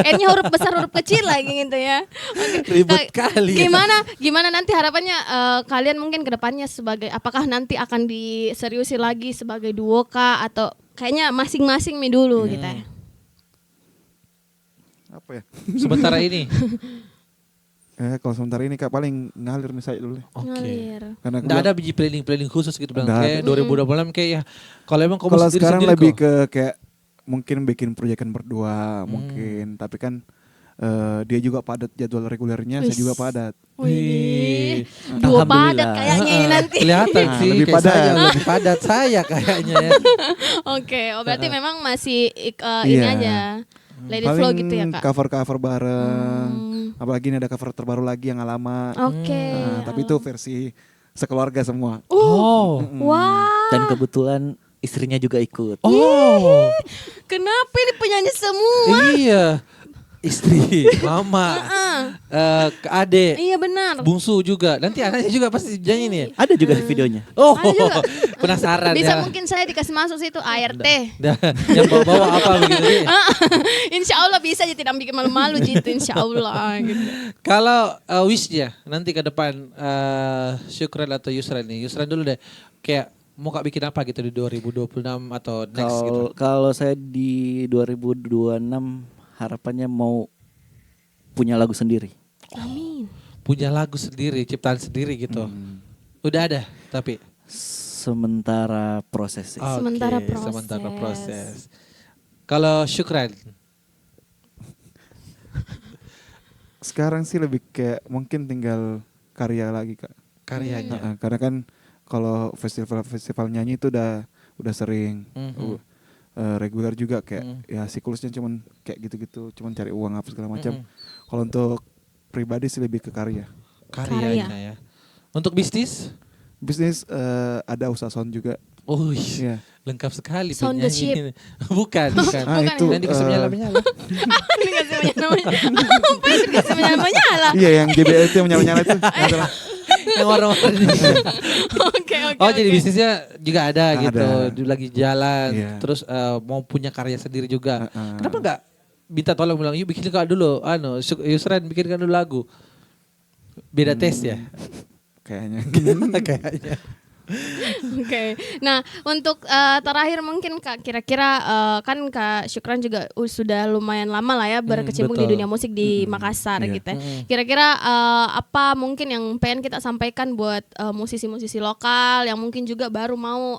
Speaker 3: N-nya huruf besar huruf kecil lagi gitu ya. Oke.
Speaker 4: Ribet kali ya.
Speaker 3: Gimana nanti harapannya kalian mungkin ke depannya sebagai apakah nanti akan diseriusi lagi sebagai duo kah atau kayaknya masing-masing nih dulu gitu ya.
Speaker 2: Apa ya?
Speaker 4: sementara ini.
Speaker 2: Kalau sementara ini Kak paling ngalir nih saya dulu.
Speaker 3: Ngalir.
Speaker 2: Karena
Speaker 4: Nggak ada biji planning khusus gitu bilang
Speaker 2: Nggak
Speaker 4: kayak 2026 kayak ya. Kalau emang kamu
Speaker 2: kalau
Speaker 4: sendiri
Speaker 2: sekarang
Speaker 4: sendiri
Speaker 2: lebih
Speaker 4: kok.
Speaker 2: ke kayak mungkin bikin proyekan berdua mungkin, tapi kan dia juga padat jadwal regulernya, saya juga padat.
Speaker 3: Wih, duo
Speaker 5: Alhamdulillah.
Speaker 3: padat kayaknya ini nanti.
Speaker 4: Kelihatan
Speaker 2: Nah,
Speaker 4: sih
Speaker 2: lebih
Speaker 4: kayak
Speaker 2: padat.
Speaker 4: saya, lebih padat saya kayaknya ya.
Speaker 3: Oke, berarti memang masih ini
Speaker 2: Iya.
Speaker 3: aja. Let it flow gitu ya Kak.
Speaker 2: Cover-cover bareng. Apalagi ini ada cover terbaru lagi yang lama.
Speaker 3: Oke.
Speaker 2: Nah, tapi itu versi sekeluarga semua.
Speaker 4: Oh.
Speaker 3: Wah,
Speaker 5: Dan kebetulan istrinya juga ikut.
Speaker 4: Oh.
Speaker 3: kenapa ini penyanyi semua?
Speaker 4: Iya. Istri, mama, ke adik,
Speaker 3: Iya benar.
Speaker 4: bungsu juga. Nanti anaknya juga pasti nyanyi nih.
Speaker 5: Ada juga videonya.
Speaker 4: Oh,
Speaker 3: Ada juga.
Speaker 4: penasaran
Speaker 3: Bisa
Speaker 4: ya.
Speaker 3: mungkin saya dikasih masuk situ ART.
Speaker 4: Yang bawa-bawa apa begitu nih.
Speaker 3: Insya Allah bisa aja tidak bikin malu-malu gitu. Insya Allah. Gitu.
Speaker 4: Kalau wishnya nanti ke depan Syukran atau Yusran nih. Yusran dulu deh. Kayak mau Kak bikin apa gitu di 2026 atau next gitu.
Speaker 5: Kalau saya di 2026 harapannya mau punya lagu sendiri.
Speaker 3: Amin.
Speaker 4: Punya lagu sendiri, ciptaan sendiri gitu. Udah ada tapi.
Speaker 5: Sementara proses sih.
Speaker 4: Oke,
Speaker 3: Sementara proses.
Speaker 4: Sementara proses. Kalau Syukran.
Speaker 2: Sekarang sih lebih kayak mungkin tinggal karya lagi Kak.
Speaker 4: Karyanya.
Speaker 2: Karena kan kalau festival nyanyi itu udah sering. Reguler juga kayak ya siklusnya cuman kayak gitu-gitu, cuman cari uang apa segala macam. Kalau untuk pribadi sih lebih ke karya.
Speaker 4: Karyanya ya. Untuk bisnis?
Speaker 2: Bisnis ada usaha sound juga.
Speaker 4: Oh
Speaker 2: Iya.
Speaker 4: lengkap sekali
Speaker 3: Sound the
Speaker 4: penyanyi ini. Bukan.
Speaker 2: Ah, itu,
Speaker 4: Yang dikasih menyala-menyala.
Speaker 3: Dikasih menyala-menyala. Apa yang dikasih menyala-menyala?
Speaker 2: Iya yang JBL itu yang menyala-nyala itu. Adalah.
Speaker 4: Yang warna-warni.
Speaker 3: Oke.
Speaker 4: Oh jadi bisnisnya juga ada
Speaker 2: Ada.
Speaker 4: gitu, lagi jalan,
Speaker 2: Iya.
Speaker 4: terus mau punya karya sendiri juga. Kenapa nggak minta tolong bilang, yuk bikin Kak dulu, Yusran bikinkan dulu lagu. Beda tes ya.
Speaker 2: Kayaknya.
Speaker 4: Kayaknya.
Speaker 3: Oke. Nah, untuk terakhir mungkin Kak kira-kira kan Kak Syukran juga sudah lumayan lama lah ya berkecimpung di
Speaker 4: betul.
Speaker 3: dunia musik di Makassar
Speaker 2: Iya.
Speaker 3: gitu. ya. Kira-kira apa mungkin yang pengen kita sampaikan buat musisi-musisi lokal yang mungkin juga baru mau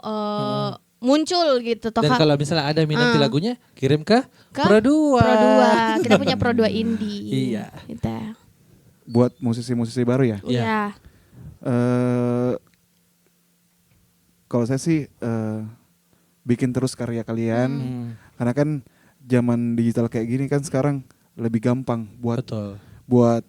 Speaker 3: muncul gitu toh
Speaker 4: Dan
Speaker 3: Kak?
Speaker 4: kalau misalnya ada minat di lagunya, kirim ke
Speaker 3: Ke
Speaker 4: Pro2.
Speaker 3: Pro2. Kita punya Pro2 indie.
Speaker 4: Iya.
Speaker 3: Gitu.
Speaker 2: Buat musisi-musisi baru ya.
Speaker 4: Iya.
Speaker 3: Iya.
Speaker 2: Kalau saya sih bikin terus karya kalian. Karena kan zaman digital kayak gini kan sekarang lebih gampang
Speaker 4: Betul.
Speaker 2: buat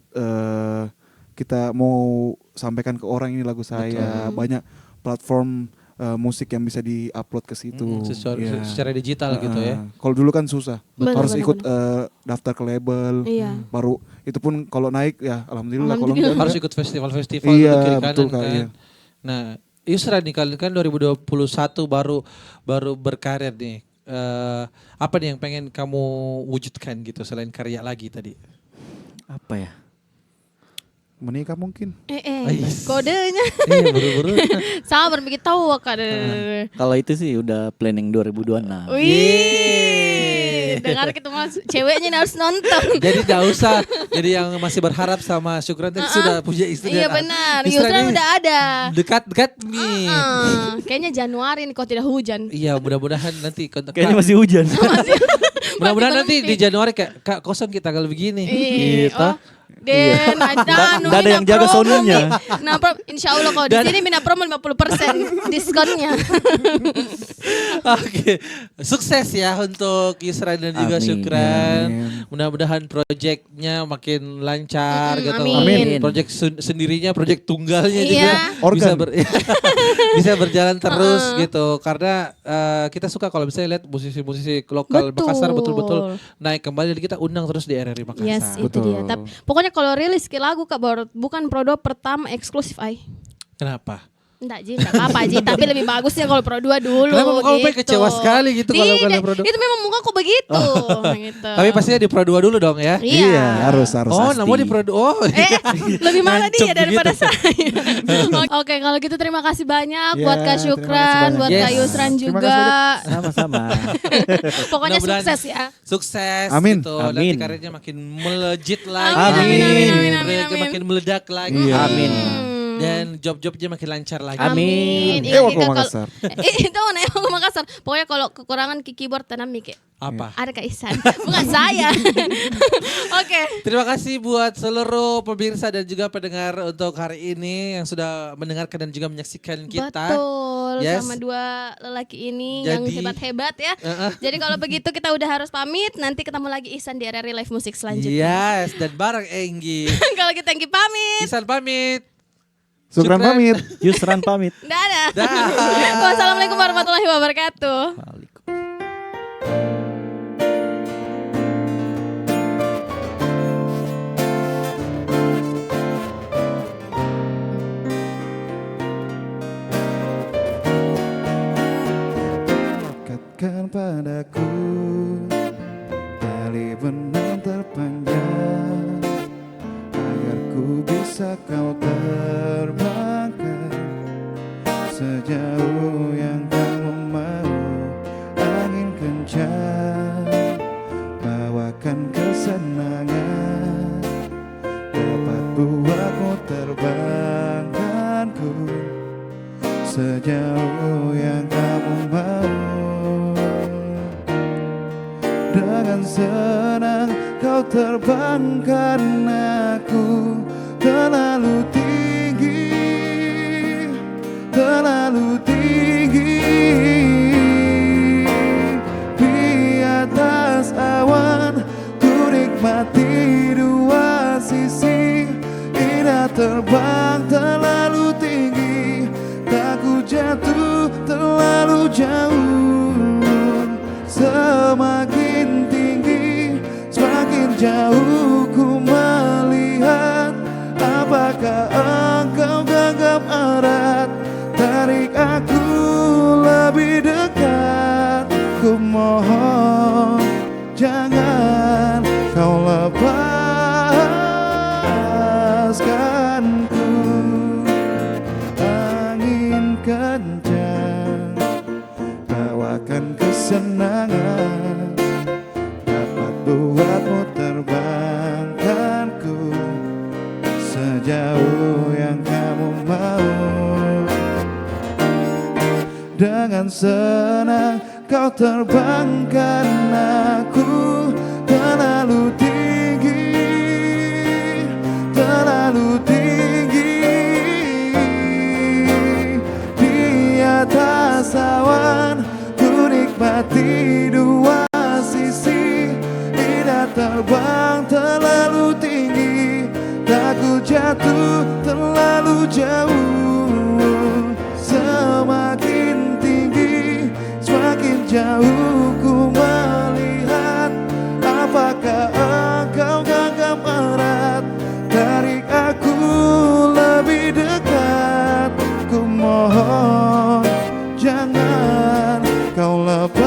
Speaker 2: kita mau sampaikan ke orang ini lagu saya. Banyak platform musik yang bisa di-upload ke situ. Iya.
Speaker 4: Secara digital gitu ya.
Speaker 2: Kalau dulu kan susah,
Speaker 3: Benar,
Speaker 2: harus
Speaker 3: benar,
Speaker 2: ikut daftar ke label.
Speaker 3: Iya.
Speaker 2: Baru itu pun kalau naik ya alhamdulillah. Kalau
Speaker 3: Alhamdulillah.
Speaker 2: enggak,
Speaker 4: Harus ikut festival-festival
Speaker 2: Iya,
Speaker 4: gitu kiri
Speaker 2: betul,
Speaker 4: kanan
Speaker 2: Kak,
Speaker 4: kan.
Speaker 2: iya.
Speaker 4: Nah, Yusra nih kalian kan 2021 baru berkarir nih. Apa nih yang pengen kamu wujudkan gitu selain karya lagi tadi?
Speaker 5: Apa ya?
Speaker 2: menikah mungkin.
Speaker 4: Ais.
Speaker 3: Kodenya.
Speaker 4: Iya buru-buru.
Speaker 3: Sabar bikin tahu Kak.
Speaker 5: Kalau itu sih udah planning 2026.
Speaker 3: Wih, dengar kita mas, ceweknya ini harus nonton.
Speaker 4: Jadi gak usah. Jadi yang masih berharap sama Syukran tadi sudah punya istri.
Speaker 3: Iya
Speaker 4: dan
Speaker 3: benar,
Speaker 4: istri
Speaker 3: Yusran
Speaker 4: ini
Speaker 3: udah ada.
Speaker 4: Dekat-dekat nih.
Speaker 3: Kayaknya Januari nih kalau tidak hujan.
Speaker 4: Iya mudah-mudahan nanti kontak.
Speaker 5: Kayaknya masih hujan.
Speaker 4: Mudah-mudahan nanti
Speaker 3: berhenti.
Speaker 4: di Januari kayak Kak kosong kita kalau begini.
Speaker 3: Iya.
Speaker 4: Gitu.
Speaker 3: Den, ada
Speaker 5: Nggak ada yang jaga soundnya.
Speaker 3: Nah, insya Allah kalau di sini Mina promo 50% diskonnya.
Speaker 4: Oke, sukses ya untuk Yusran dan juga
Speaker 5: Amin.
Speaker 4: Syukran.
Speaker 2: Amin.
Speaker 4: Mudah-mudahan proyeknya makin lancar gitu.
Speaker 3: amin.
Speaker 4: Proyek sendirinya, proyek tunggalnya
Speaker 3: Iya.
Speaker 4: juga bisa
Speaker 2: Organ.
Speaker 4: bisa berjalan terus gitu. Karena kita suka kalau misalnya lihat musisi-musisi lokal
Speaker 3: Betul.
Speaker 4: Makassar betul-betul naik kembali. Jadi kita undang terus di RRI Makassar.
Speaker 3: Yes, itu
Speaker 2: Betul.
Speaker 3: dia. Tapi pokoknya kalau rilis ke lagu Kak baru bukan Pro 2 pertama eksklusif ai.
Speaker 4: Kenapa?
Speaker 3: Enggak Ji, enggak apa-apa Ji, tapi lebih bagusnya kalau Pro 2 dulu.
Speaker 4: Kenapa muka kamu
Speaker 3: gitu.
Speaker 4: kecewa sekali gitu kalau
Speaker 3: Tidak,
Speaker 4: kalian Pro 2?
Speaker 3: Itu memang muka aku begitu. gitu.
Speaker 4: Tapi pastinya di Pro 2 dulu dong ya.
Speaker 3: Iya.
Speaker 2: harus.
Speaker 4: Oh,
Speaker 2: pasti.
Speaker 4: namun di Pro 2. Oh.
Speaker 3: Lebih mana
Speaker 4: Nancep
Speaker 3: dia daripada
Speaker 4: begitu.
Speaker 3: saya. Oke, kalau gitu terima kasih banyak
Speaker 2: Ya,
Speaker 3: buat Kak
Speaker 2: terima
Speaker 3: Syukran,
Speaker 2: kasih banyak.
Speaker 3: buat Kak
Speaker 4: Yes.
Speaker 3: Yusran
Speaker 2: Terima
Speaker 3: juga.
Speaker 2: kasih banyak.
Speaker 5: Sama-sama.
Speaker 3: Pokoknya
Speaker 4: Mudah-mudahan
Speaker 3: sukses ya.
Speaker 4: Sukses
Speaker 2: Amin.
Speaker 4: gitu.
Speaker 5: Amin.
Speaker 4: Nanti karirnya makin melejit lagi.
Speaker 3: Amin,
Speaker 5: amin, amin,
Speaker 4: Proyeknya
Speaker 3: amin.
Speaker 4: makin meledak lagi.
Speaker 2: Iya.
Speaker 5: Amin.
Speaker 4: Dan job-jobnya makin lancar lagi.
Speaker 5: Amin.
Speaker 3: Ingat
Speaker 2: Ewa ke
Speaker 3: kalau-
Speaker 2: Makassar.
Speaker 3: Itu nah ewa ke Makassar. Pokoknya kalau kekurangan ke keyboard tanam Mike.
Speaker 4: Apa?
Speaker 3: Ada Kak Ihsan, bukan saya. Oke.
Speaker 4: Terima kasih buat seluruh pemirsa dan juga pendengar untuk hari ini yang sudah mendengarkan dan juga menyaksikan kita.
Speaker 3: Betul,
Speaker 4: Yes.
Speaker 3: sama dua lelaki ini yang
Speaker 4: Jadi-
Speaker 3: hebat-hebat ya. Jadi kalau begitu kita udah harus pamit. Nanti ketemu lagi Ihsan di RRI Live Musik selanjutnya.
Speaker 4: Yes, dan bareng Enggi.
Speaker 3: Kalau kita Enggi pamit.
Speaker 4: Isan pamit.
Speaker 2: Syukran pamit.
Speaker 5: Yusran pamit.
Speaker 3: Dadah.
Speaker 4: Dah.
Speaker 3: Wassalamualaikum warahmatullahi wabarakatuh.
Speaker 5: Waalaikumsalam.
Speaker 2: Dekatkan padaku tali benang terpanjang agar ku bisa kau terbangkan sejauh yang kamu mau. Angin kencang bawakan kesenangan dapat buatmu terbangkanku sejauh yang kamu mau. Dengan senang kau terbangkan aku terlalu tinggi, terlalu tinggi. Di atas awan ku nikmati dua sisi, indah terbang terlalu tinggi, takut jatuh terlalu jauh. Semakin tinggi, semakin jauh ku melihat. Apakah engkau genggam erat, tarik aku lebih dekat. Ku mohon jangan kau lepaskanku. Angin kencang bawakan kesenangan dapat buatmu terbangkanku sejauh yang kamu mau. Dengan senang kau terbangkan aku terlalu tinggi, terlalu tinggi. Di atas awan ku nikmati dua sisi, indah terbang terlalu tinggi, takut jatuh terlalu jauh. Semakin tinggi, semakin jauh ku melihat. Apakah engkau genggam erat, tarik aku lebih dekat. Ku mohon jangan kau lepaskanku.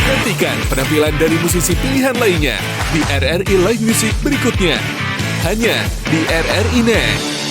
Speaker 1: Nantikan penampilan dari musisi pilihan lainnya di RRI Live Music berikutnya. Hanya di RRI Net.